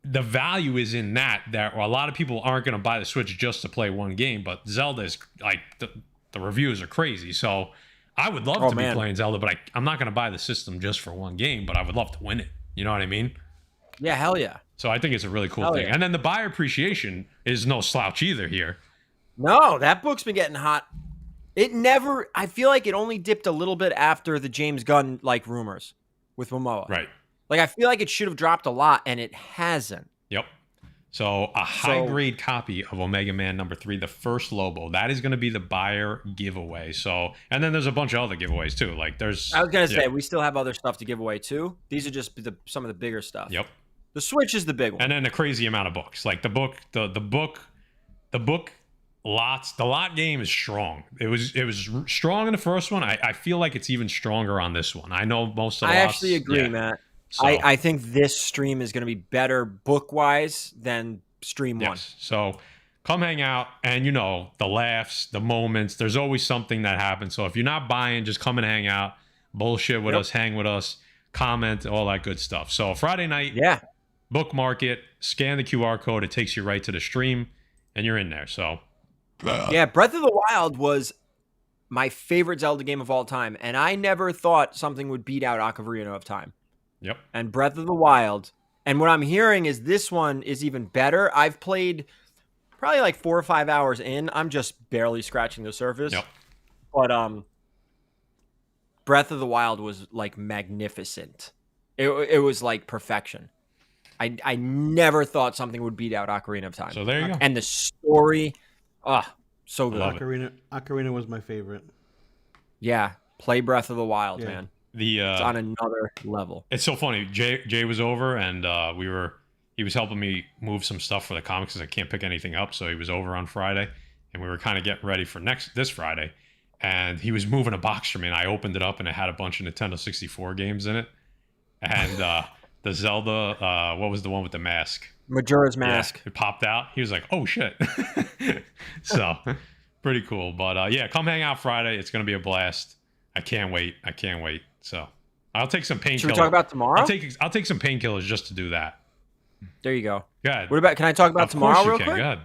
the value is in that a lot of people aren't going to buy the Switch just to play one game, but Zelda is like the reviews are crazy. So I would love to be playing Zelda, but I'm not going to buy the system just for one game, but I would love to win it. You know what I mean? Yeah, hell yeah. So I think it's a really cool thing. Yeah. And then the buyer appreciation is no slouch either here. No, that book's been getting hot. I feel like it only dipped a little bit after the James Gunn like rumors with Momoa. Right. Like I feel like it should have dropped a lot, and it hasn't. Yep. So a high grade copy of Omega Man #3, the first Lobo, that is going to be the buyer giveaway. So, and then there's a bunch of other giveaways too. Like I was going to say, we still have other stuff to give away too. These are just some of the bigger stuff. Yep. The Switch is the big one. And then the crazy amount of books. Like the book lots. The lot game is strong. It was strong in the first one. I feel like it's even stronger on this one. I know most of the I actually agree, Matt. So, I think this stream is going to be better book-wise than stream one. So come hang out, and the laughs, the moments, there's always something that happens. So if you're not buying, just come and hang out, bullshit with us, hang with us, comment, all that good stuff. So Friday night, bookmark it, scan the QR code, it takes you right to the stream, and you're in there. So yeah, Breath of the Wild was my favorite Zelda game of all time, and I never thought something would beat out Ocarina of Time. Yep. And Breath of the Wild. And what I'm hearing is this one is even better. I've played probably like 4 or 5 hours in. I'm just barely scratching the surface. Yep. But Breath of the Wild was like magnificent. It was like perfection. I never thought something would beat out Ocarina of Time. So there you go. And the story, so good. Ocarina was my favorite. Yeah, play Breath of the Wild, man. It's on another level. It's so funny. Jay was over, and he was helping me move some stuff for the comics because I can't pick anything up. So he was over on Friday, and we were kind of getting ready for this Friday. And he was moving a box for me, and I opened it up, and it had a bunch of Nintendo 64 games in it, and the Zelda. What was the one with the mask? Majora's Mask. It popped out. He was like, "Oh shit!" So pretty cool. But come hang out Friday. It's gonna be a blast. I can't wait. So I'll take some painkillers. Should we talk about tomorrow? I'll take some painkillers just to do that. There you go. Good. What about? Can I talk about tomorrow real quick? Go ahead.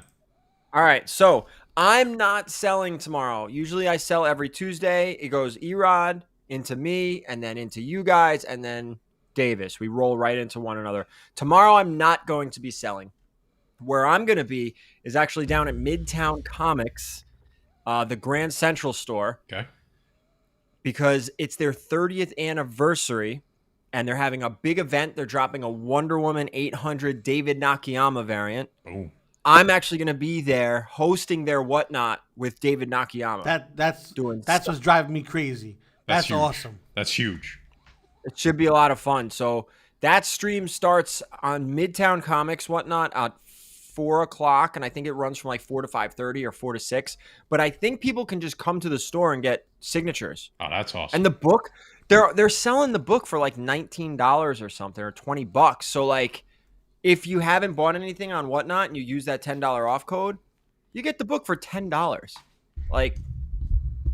All right. So I'm not selling tomorrow. Usually I sell every Tuesday. It goes Erod into me, and then into you guys, and then Davis. We roll right into one another. Tomorrow I'm not going to be selling. Where I'm going to be is actually down at Midtown Comics, the Grand Central store. Okay. Because it's their 30th anniversary, and they're having a big event. They're dropping a Wonder Woman 800 David Nakayama variant. Ooh. I'm actually going to be there hosting their Whatnot with David Nakayama. That's what's driving me crazy. That's huge. awesome. That's huge. It should be a lot of fun. So that stream starts on Midtown Comics Whatnot at 4 o'clock, and I think it runs from like 4 to 5:30 or 4 to 6. But I think people can just come to the store and get signatures. Oh, that's awesome. And the book, they're selling the book for like $19 or something, or $20. So like, if you haven't bought anything on Whatnot and you use that $10 off code, you get the book for $10. Like,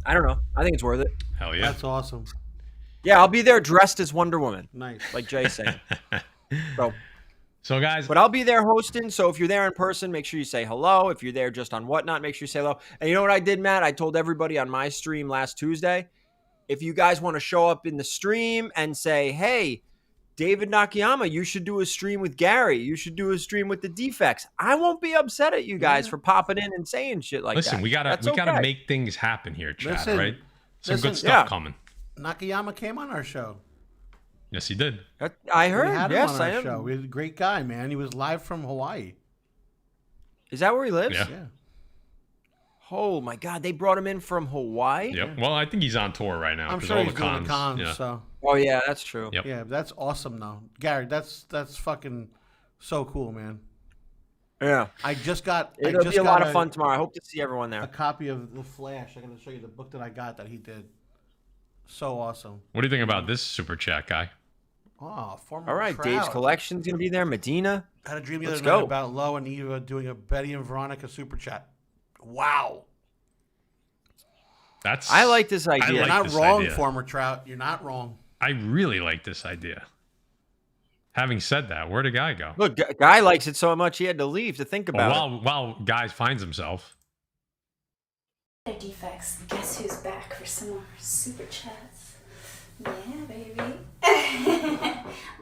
I don't know. I think it's worth it. Hell yeah. That's awesome. Yeah, I'll be there dressed as Wonder Woman. Nice. Like Jay said. So guys, but I'll be there hosting. So if you're there in person, make sure you say hello. If you're there just on Whatnot, make sure you say hello. And you know what I did, Matt? I told everybody on my stream last Tuesday, if you guys want to show up in the stream and say, hey, David Nakayama, you should do a stream with Gary. You should do a stream with the Defects. I won't be upset at you guys for popping in and saying shit like that. Listen, we gotta make things happen here, Chad. Right? Some good stuff coming. Nakayama came on our show. Yes, he did. I heard. We had him yes, on our I am. show. He's a great guy, man. He was live from Hawaii. Is that where he lives? Yeah. Oh my God, they brought him in from Hawaii. Yep. Well, I think he's on tour right now. I'm sure he's doing the cons. Yeah. So. Oh yeah, that's true. Yep. Yeah, that's awesome though, Gary. That's fucking so cool, man. Yeah. It'll be a lot of fun tomorrow. I hope to see everyone there. A copy of The Flash. I'm gonna show you the book that I got that he did. So awesome. What do you think about this super chat guy? Oh, former All right, Trout. Dave's Collection's gonna be there. Medina. I had a dream the Let's other night go. about Lo and Eva doing a Betty and Veronica super chat. Wow. I like this idea. You're not wrong, former Trout. You're not wrong. I really like this idea. Having said that, where'd the guy go? Look, Guy likes it so much he had to leave to think about it. While Guy finds himself. Defects. Guess who's back for some more super chats? Yeah, baby.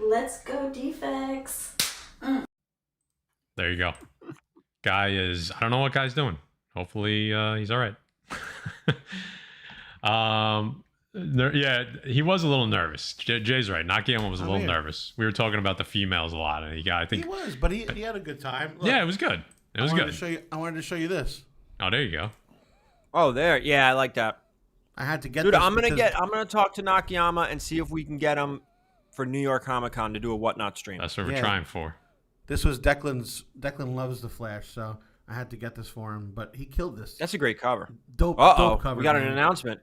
Let's go, Defects. There you go. Guy is, I don't know what Guy's doing. Hopefully he's all right. Yeah, he was a little nervous. Jay's right. Nakayama was a little nervous. We were talking about the females a lot, and I think he was, but he had a good time. Look, yeah, it was good. It was good. I wanted to show you this. Oh, there you go. Oh, there. Yeah, I like that. I had to get. Dude, this I'm gonna talk to Nakayama and see if we can get him for New York Comic Con to do a Whatnot stream. That's what we're trying for. This was Declan's. Declan loves the Flash, so I had to get this for him. But he killed this. That's a great cover. Dope cover. We got an announcement.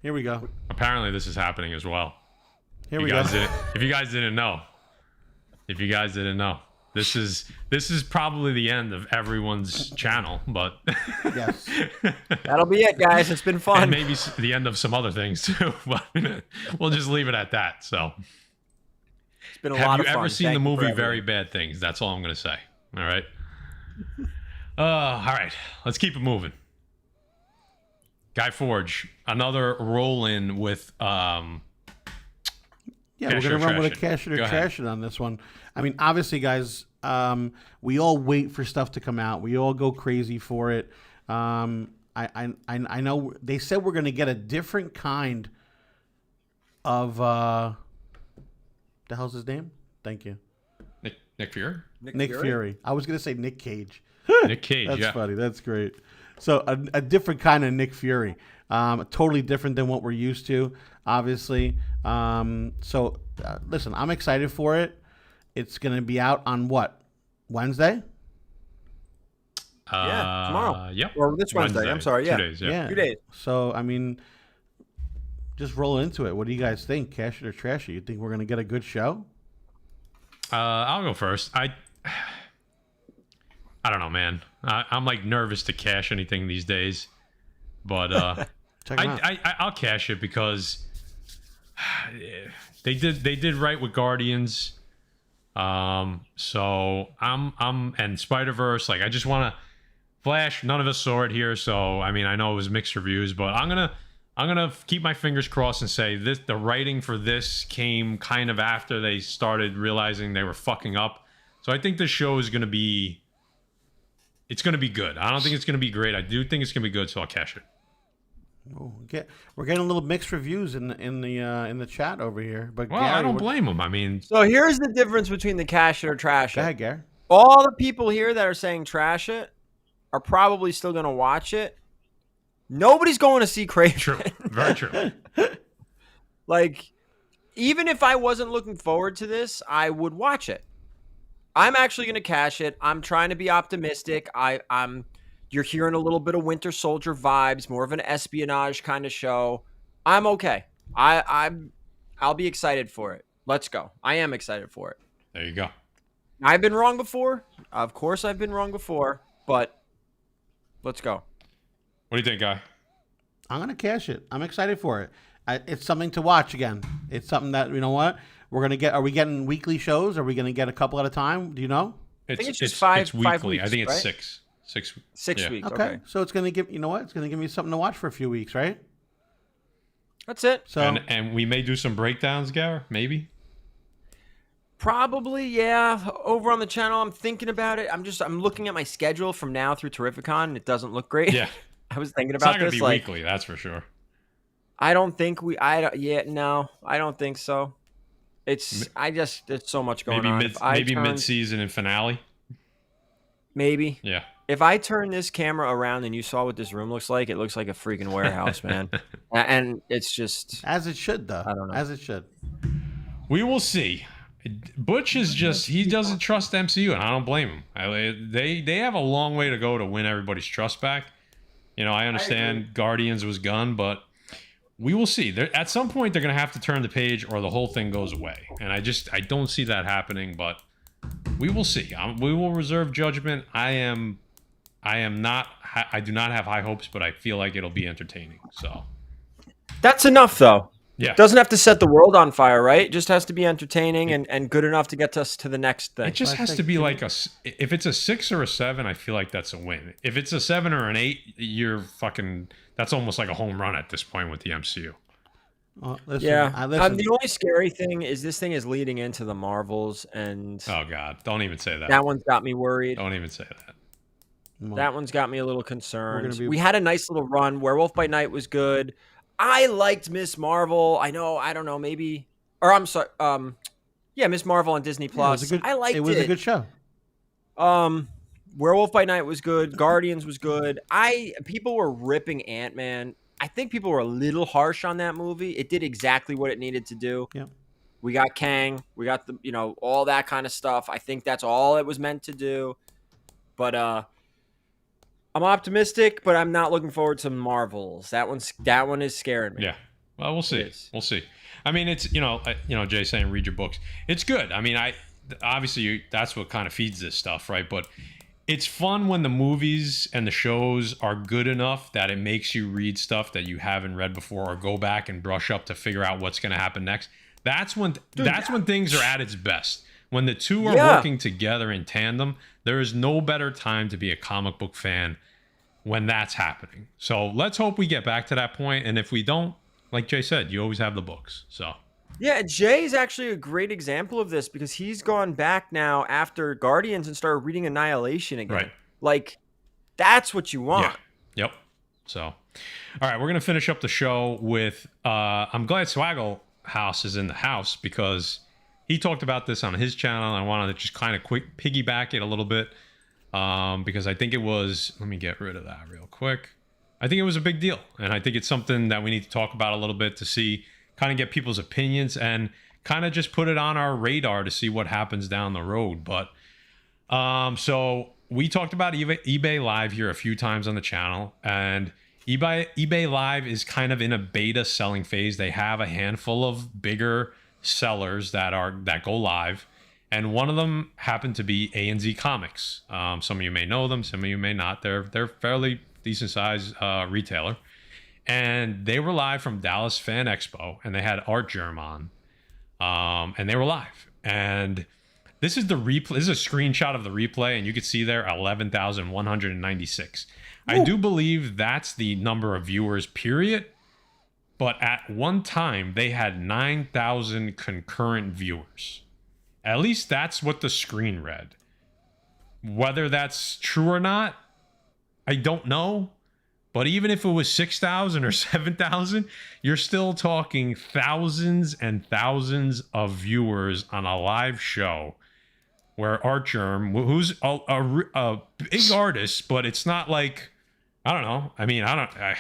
Here we go. Apparently, this is happening as well. Here we go. If you guys didn't know, this is probably the end of everyone's channel, but yes, that'll be it, guys. It's been fun. And maybe the end of some other things too, but we'll just leave it at that. So, it's been a lot of fun. Have you ever seen the movie Very Bad Things? That's all I'm going to say. All right. All right. Let's keep it moving. Guy Forge, another roll-in with yeah, we're gonna run with a cash it or trash it on this one. I mean, obviously, guys, we all wait for stuff to come out. We all go crazy for it. I know they said we're gonna get a different kind of the hell's his name? Thank you, Nick Fury. Nick Fury. I was gonna say Nick Cage. Nick Cage. That's funny. That's great. So a different kind of Nick Fury, totally different than what we're used to, obviously. Listen, I'm excited for it. It's going to be out on what? Wednesday? Yeah, tomorrow. Yep. Or this Wednesday. I'm sorry. Yeah. 2 days. Yeah. 2 days. So, I mean, just roll into it. What do you guys think? Cash it or trash it? You think we're going to get a good show? I'll go first. I don't know, man. I'm like nervous to cash anything these days, but I'll cash it because they did right with Guardians. So I'm and Spider-Verse. Like I just want to Flash. None of us saw it here, so I mean I know it was mixed reviews, but I'm gonna keep my fingers crossed and say the writing for this came kind of after they started realizing they were fucking up. So I think the show is gonna be. It's going to be good. I don't think it's going to be great. I do think it's going to be good, so I'll cash it. Oh, we're getting a little mixed reviews in the chat over here. But well, Gary, I don't blame them. I mean, so here's the difference between the cash it or trash it. Go ahead, Gary. All the people here that are saying trash it are probably still going to watch it. Nobody's going to see Kraven. True. Very true. Like, even if I wasn't looking forward to this, I would watch it. I'm actually going to cash it. I'm trying to be optimistic. You're hearing a little bit of Winter Soldier vibes, more of an espionage kind of show. I'm okay. I'll be excited for it. Let's go. I am excited for it. There you go. I've been wrong before. Of course I've been wrong before, but let's go. What do you think, Guy? I'm going to cash it. I'm excited for it. It's something to watch again. It's something that, you know what? We're going to get. Are we getting weekly shows? Are we going to get a couple at a time? Do you know? I think it's just five weekly. weeks, I think it's right? Six weeks. Okay. So it's going to give, you know what? It's going to give me something to watch for a few weeks, right? That's it. So and we may do some breakdowns, Gar, maybe. Probably, yeah. Over on the channel, I'm thinking about it. I'm looking at my schedule from now through Terrificon, and it doesn't look great. Yeah. I was thinking It's about not going to this. be weekly, that's for sure. I don't think no, I don't think so. There's so much going on. Maybe mid-season and finale. Maybe. Yeah. If I turn this camera around and you saw what this room looks like, it looks like a freaking warehouse, man. And it's just... As it should, though. I don't know. As it should. We will see. Butch is just... He doesn't trust MCU, and I don't blame him. They have a long way to go to win everybody's trust back. You know, I understand Guardians was gone, but we will see. At some point, they're going to have to turn the page or the whole thing goes away. And I don't see that happening, but we will see. We will reserve judgment. I do not have high hopes, but I feel like it'll be entertaining. So that's enough, though. Yeah, it doesn't have to set the world on fire, right? It just has to be entertaining and good enough to get us to the next thing. It just has to be like if it's a 6 or a 7, I feel like that's a win. If it's a 7 or an 8, that's almost like a home run at this point with the MCU. Well, listen, yeah, the only scary thing is this thing is leading into the Marvels, and oh god, don't even say that. That one's got me worried. Don't even say that. That one's got me a little concerned. We had a nice little run. Werewolf by Night was good. I liked Miss Marvel. I don't know, maybe, or I'm sorry. Miss Marvel on Disney Plus. I liked it. It was a good show. Werewolf by Night was good. Guardians was good. People were ripping Ant-Man. I think people were a little harsh on that movie. It did exactly what it needed to do. Yeah. We got Kang. We got all that kind of stuff. I think that's all it was meant to do. But I'm optimistic, but I'm not looking forward to Marvels. That one is scaring me. Yeah. Well, we'll see. We'll see. I mean, it's Jay saying read your books. It's good. I mean, obviously that's what kind of feeds this stuff, right? But it's fun when the movies and the shows are good enough that it makes you read stuff that you haven't read before or go back and brush up to figure out what's going to happen next. That's when when things are at its best. When the two are working together in tandem, there is no better time to be a comic book fan when that's happening. So let's hope we get back to that point. And if we don't, like Jay said, you always have the books. So yeah, Jay is actually a great example of this because he's gone back now after Guardians and started reading Annihilation again. Right. Like, that's what you want. Yeah. Yep. So, all right, we're going to finish up the show with, I'm glad Swaggle House is in the house because he talked about this on his channel. And I wanted to just kind of quick piggyback it a little bit because I think it was, let me get rid of that real quick. I think it was a big deal. And I think it's something that we need to talk about a little bit to see, kind of get people's opinions and kind of just put it on our radar to see what happens down the road. But so we talked about eBay Live here a few times on the channel, and eBay Live is kind of in a beta selling phase. They have a handful of bigger sellers that go live, and one of them happened to be A&Z Comics. Some of you may know them, some of you may not. They're fairly decent sized retailer. And they were live from Dallas Fan Expo, and they had Art Germ on, and they were live. And this is the replay. This is a screenshot of the replay, and you can see there 11,196. I do believe that's the number of viewers, period. But at one time, they had 9,000 concurrent viewers. At least that's what the screen read. Whether that's true or not, I don't know. But even if it was 6,000 or 7,000, you're still talking thousands and thousands of viewers on a live show where Art Germ, who's a big artist, but it's not like, I don't know. I mean, I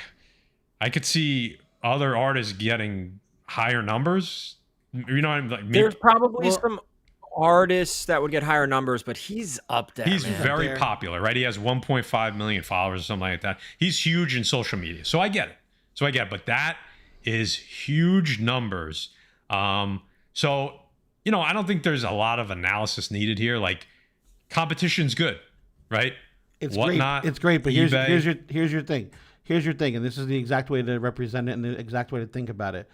could see other artists getting higher numbers. You know what I mean? Like, there's probably some artists that would get higher numbers, but he's up there. He's very popular, right? He has 1.5 million followers or something like that. He's huge in social media. So I get it. But that is huge numbers. So, I don't think there's a lot of analysis needed here. Like, competition's good, right? It's great, but here's your thing. Here's your thing, and this is the exact way to represent it and the exact way to think about it.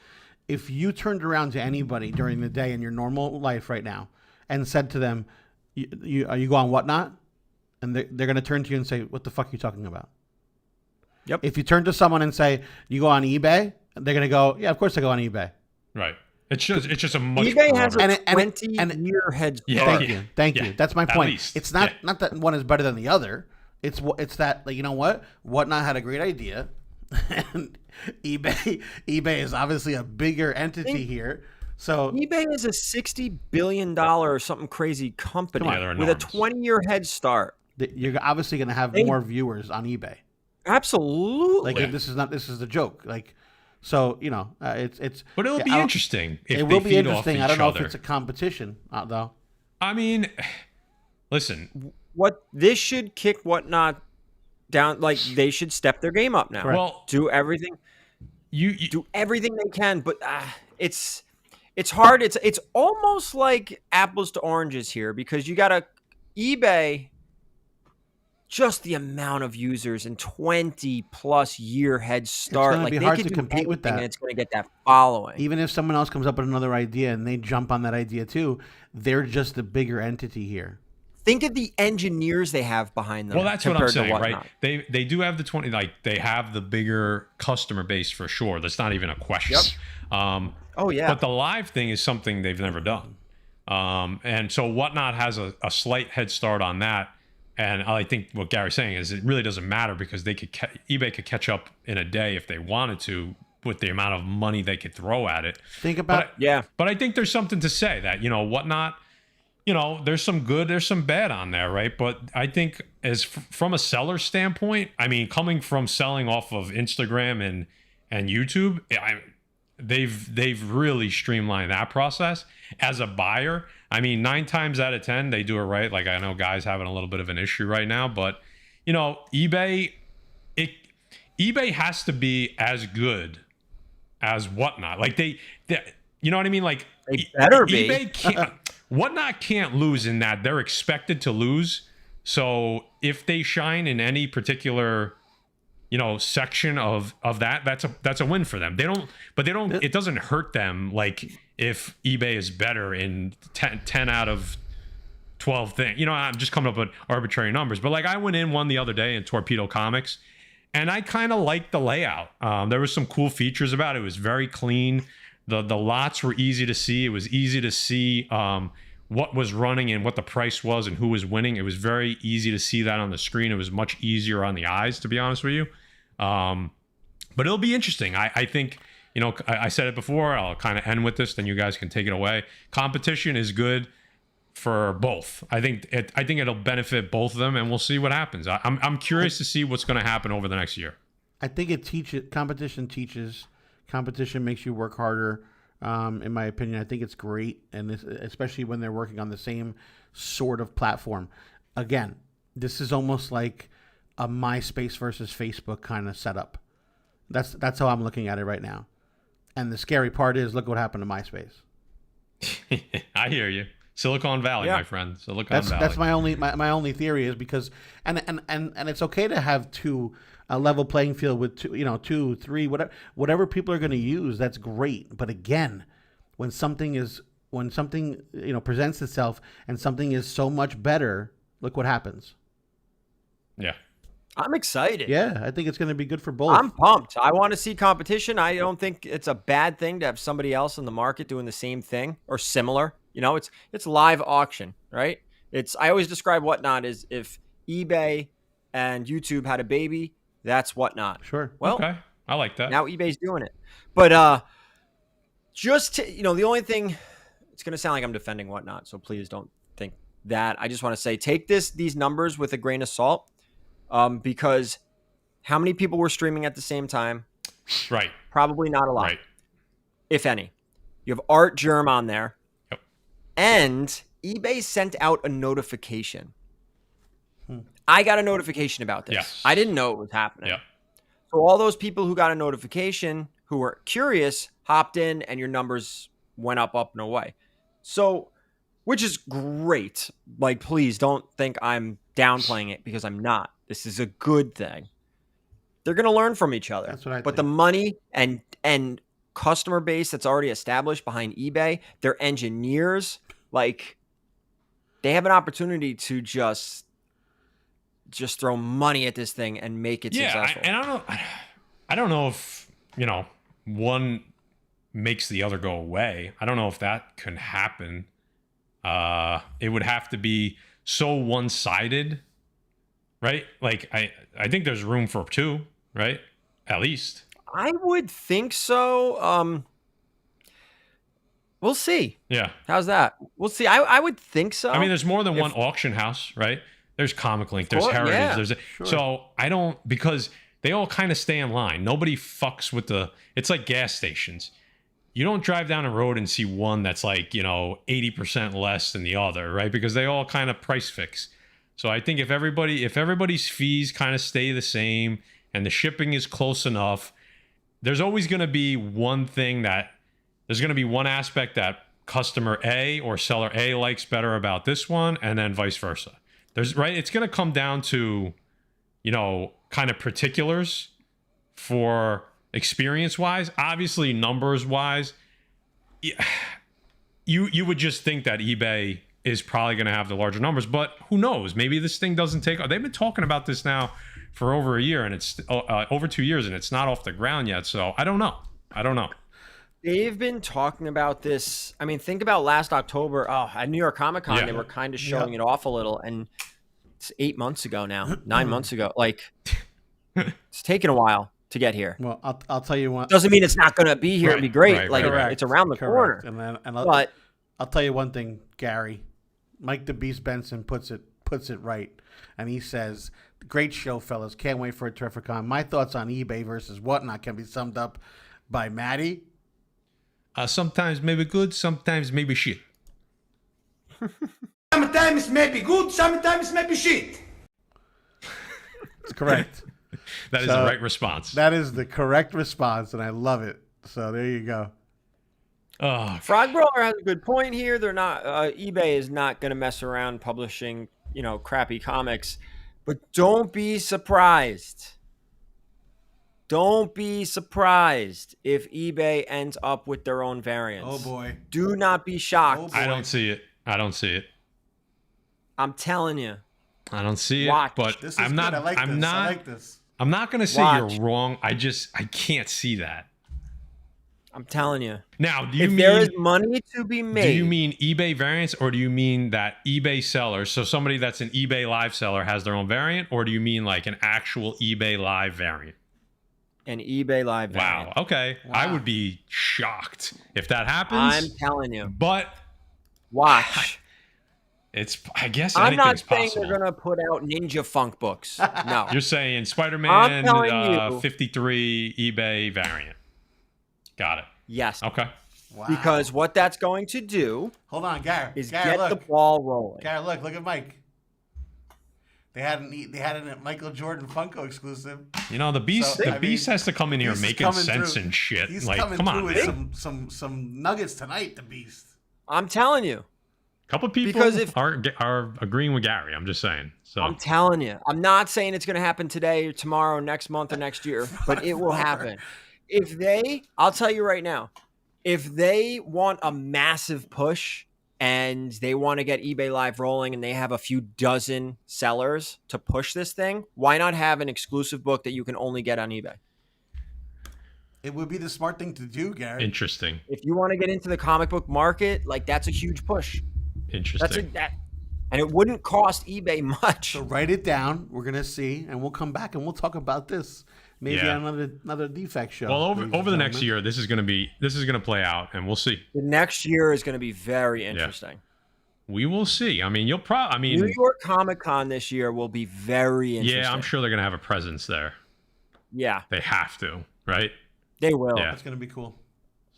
If you turned around to anybody during the day in your normal life right now and said to them, you go on Whatnot? And they're going to turn to you and say, what the fuck are you talking about? Yep. If you turn to someone and say, you go on eBay? They're going to go, yeah, of course I go on eBay. Right. It's just a much eBay has broader. a 20-year head start. Yeah, Thank you. That's my point. least. It's not that one is better than the other. It's that, like, you know what? Whatnot had a great idea, and eBay is obviously a bigger entity here. So eBay is a $60 billion or something crazy company with a 20-year head start. You're obviously going to have more viewers on eBay. Absolutely. Like this is a joke. Like, so it's. But it'll be interesting. It will be interesting. I don't know if it's a competition though. I mean, listen. What this should kick Whatnot down. Like they should step their game up now. Right. Well, do everything. You do everything they can, but it's hard. It's almost like apples to oranges here because you got eBay. Just the amount of users and 20+ year head start. It's going to be hard to compete with that. And it's going to get that following. Even if someone else comes up with another idea and they jump on that idea too, they're just the bigger entity here. Think of the engineers they have behind them. Well, that's what I'm saying, right? They do have the 20, like they have the bigger customer base for sure. That's not even a question. Yep. Oh yeah. But the live thing is something they've never done. And so Whatnot has a slight head start on that. And I think what Gary's saying is it really doesn't matter because eBay could catch up in a day if they wanted to with the amount of money they could throw at it. But I think there's something to say that, Whatnot, there's some good, there's some bad on there, right? But I think from a seller standpoint, I mean, coming from selling off of Instagram and YouTube, they've really streamlined that process. As a buyer, I mean, 9 times out of 10, they do it right. Like I know guys having a little bit of an issue right now, but eBay has to be as good as Whatnot. Like they you know what I mean? Like they better be. eBay can't, Whatnot can't lose in that they're expected to lose. So if they shine in any particular section of that, that's a win for them. It doesn't hurt them like if eBay is better in 10 out of 12 things. I'm just coming up with arbitrary numbers, but like I went in one the other day in Torpedo Comics and I kind of liked the layout. There was some cool features about it. It was very clean. The lots were easy to see. It was easy to see what was running and what the price was and who was winning. It was very easy to see that on the screen. It was much easier on the eyes, to be honest with you. But it'll be interesting. I think, I said it before, I'll kind of end with this, then you guys can take it away. Competition is good for both. I think it'll benefit both of them, and we'll see what happens. I'm curious to see what's going to happen over the next year. I think competition teaches. Competition makes you work harder. In my opinion, I think it's great, and especially when they're working on the same sort of platform. Again, this is almost like a MySpace versus Facebook kind of setup. That's how I'm looking at it right now. And the scary part is, look what happened to MySpace. I hear you. Silicon Valley, my friend. Silicon Valley. That's my only theory is because and it's okay to have a level playing field with 2, 3, whatever people are going to use. That's great. But again, when something presents itself and something is so much better, look what happens. Yeah. I'm excited. Yeah, I think it's going to be good for both. I'm pumped. I want to see competition. I don't think it's a bad thing to have somebody else in the market doing the same thing or similar. It's live auction, right? I always describe Whatnot as if eBay and YouTube had a baby, that's Whatnot. Sure. Well, okay. I like that. Now eBay's doing it. But the only thing, it's going to sound like I'm defending Whatnot, so please don't think that. I just want to say take these numbers with a grain of salt. Because how many people were streaming at the same time? Right. Probably not a lot. Right. If any. You have Art Germ on there. Yep. And eBay sent out a notification. I got a notification about this. Yes. I didn't know it was happening. Yeah. So all those people who got a notification, who were curious, hopped in and your numbers went up and away. So, which is great. Like, please don't think I'm downplaying it because I'm not. This is a good thing. They're going to learn from each other. That's what I think. But the money and customer base that's already established behind eBay, their engineers, like, they have an opportunity to just throw money at this thing and make it successful. And I don't know if, one makes the other go away. I don't know if that can happen. It would have to be so one-sided, right? Like I think there's room for two, right? At least. I would think so. We'll see. Yeah. How's that? We'll see. I would think so. I mean, there's more than one auction house, right? There's Comic Link, there's Heritage, yeah, there's so I don't, because they all kind of stay in line. Nobody fucks with it's like gas stations. You don't drive down a road and see one that's like, 80% less than the other, right? Because they all kind of price fix. So I think if everybody's fees kind of stay the same and the shipping is close enough, there's always going to be one aspect that customer A or seller A likes better about this one, and then vice versa. It's going to come down to, kind of particulars for experience wise. Obviously, numbers wise, you would just think that eBay is probably going to have the larger numbers, but who knows? Maybe this thing doesn't take. They've been talking about this now for over a year, and it's over 2 years, and it's not off the ground yet. So I don't know. They've been talking about this. I mean, think about last October. At New York Comic Con, they were kind of showing it off a little, and it's 8 months ago now, 9 months ago. Like, it's taken a while to get here. Well, I'll tell you what. Doesn't mean it's not going to be here and be great. Right. It's around the corner. And but I'll tell you one thing, Gary. Mike the Beast Benson puts it right, and he says, "Great show, fellas. Can't wait for a terrific con. My thoughts on eBay versus whatnot can be summed up by Maddie. Sometimes maybe good, sometimes maybe shit. Sometimes maybe good, sometimes maybe shit." It's correct. That is the right response. That is the correct response, and I love it. So there you go. Oh, Frog Brawler has a good point here. They're not eBay is not going to mess around publishing, crappy comics. But don't be surprised. Don't be surprised if eBay ends up with their own variants. Oh boy. Do not be shocked. I don't see it. I'm telling you. I don't see Watch. it, but This is I'm not. good. I like I'm this. not. I like this. I'm not going to say Watch. you're wrong. I can't see that. I'm telling you. Now, do you If mean there is money to be made? Do you mean eBay variants, or do you mean that eBay seller, so somebody that's an eBay live seller has their own variant, or do you mean like an actual eBay live variant? An eBay live variant. Wow. Okay. Wow. I would be shocked if that happens. I'm telling you. But Watch. I guess I'm not anything's saying possible. they're going to put out Ninja Funk books. No. You're saying I'm Spider-Man telling you. 53 eBay variant. Got it. Yes. Okay. Wow. Because what that's going to do Hold on, Gary. is Gary, get the look. ball rolling. Gary, look at Mike. They had a Michael Jordan Funko exclusive. The Beast. So, Beast has to come in here Beast is making coming sense through. and shit. He's Like, coming come on, through man. with some nuggets tonight. The Beast. I'm telling you. A couple people Because are agreeing with Gary. I'm just saying. So I'm telling you. I'm not saying it's going to happen today or tomorrow, next month or next year, but it will happen. I'll tell you right now, if they want a massive push and they want to get eBay Live rolling and they have a few dozen sellers to push this thing, why not have an exclusive book that you can only get on eBay? It would be the smart thing to do, Gary. interesting. If you want to get into the comic book market, that's a huge push. Interesting. And it wouldn't cost eBay much. So write it down. We're gonna see, and we'll come back and we'll talk about this. Maybe Yeah. on another defect show. Well, ladies over the and next gentlemen. year, this is gonna play out, and we'll see. The next year is going to be very interesting. We will see. I mean, New York Comic Con this year will be very interesting. yeah, I'm sure they're gonna have a presence there. Yeah, They have to, right? they will. Yeah. That's gonna be cool.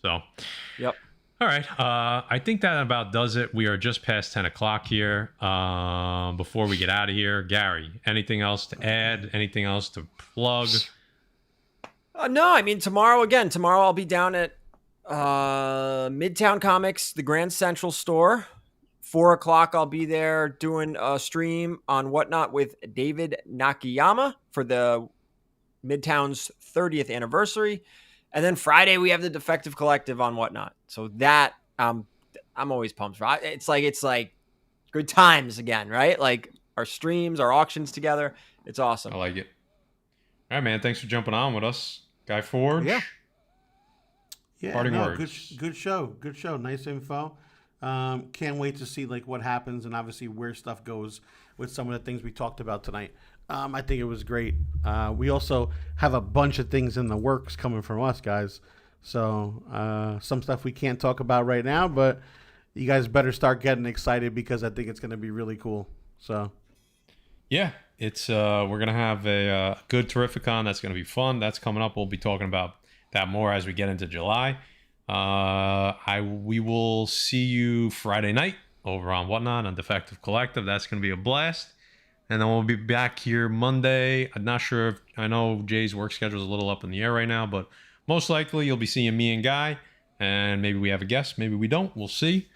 So, Yep. all right. I think that about does it. We are just past 10 o'clock here. Before we get out of here, Gary, anything else to add? Anything else to plug? No, I mean, tomorrow I'll be down at Midtown Comics, the Grand Central store. 4 o'clock, I'll be there doing a stream on Whatnot with David Nakayama for the Midtown's 30th anniversary. And then Friday, we have the Defective Collective on Whatnot. So that, I'm always pumped for. It's like good times again, right? Like our streams, our auctions together. It's awesome. I like it. All right, man. Thanks for jumping on with us. Guy Forge. Yeah. Yeah, Parting no, words. good show. Good show. Nice info. Can't wait to see like what happens and obviously where stuff goes with some of the things we talked about tonight. I think it was great. We also have a bunch of things in the works coming from us, guys. So some stuff we can't talk about right now, but you guys better start getting excited because I think it's going to be really cool. So yeah, it's we're gonna have a good Terrificon. That's gonna be fun. That's coming up. We'll be talking about that more as we get into July. We will see you Friday night over on Whatnot on Defective Collective. That's gonna be a blast. And then we'll be back here Monday. I'm not sure if I know Jay's work schedule is a little up in the air right now, but most likely you'll be seeing me and Guy, and maybe we have a guest, maybe we don't. We'll see.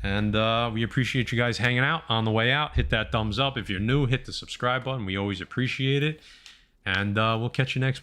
And we appreciate you guys hanging out on the way out. Hit that thumbs up. If you're new, hit the subscribe button. We always appreciate it. And we'll catch you next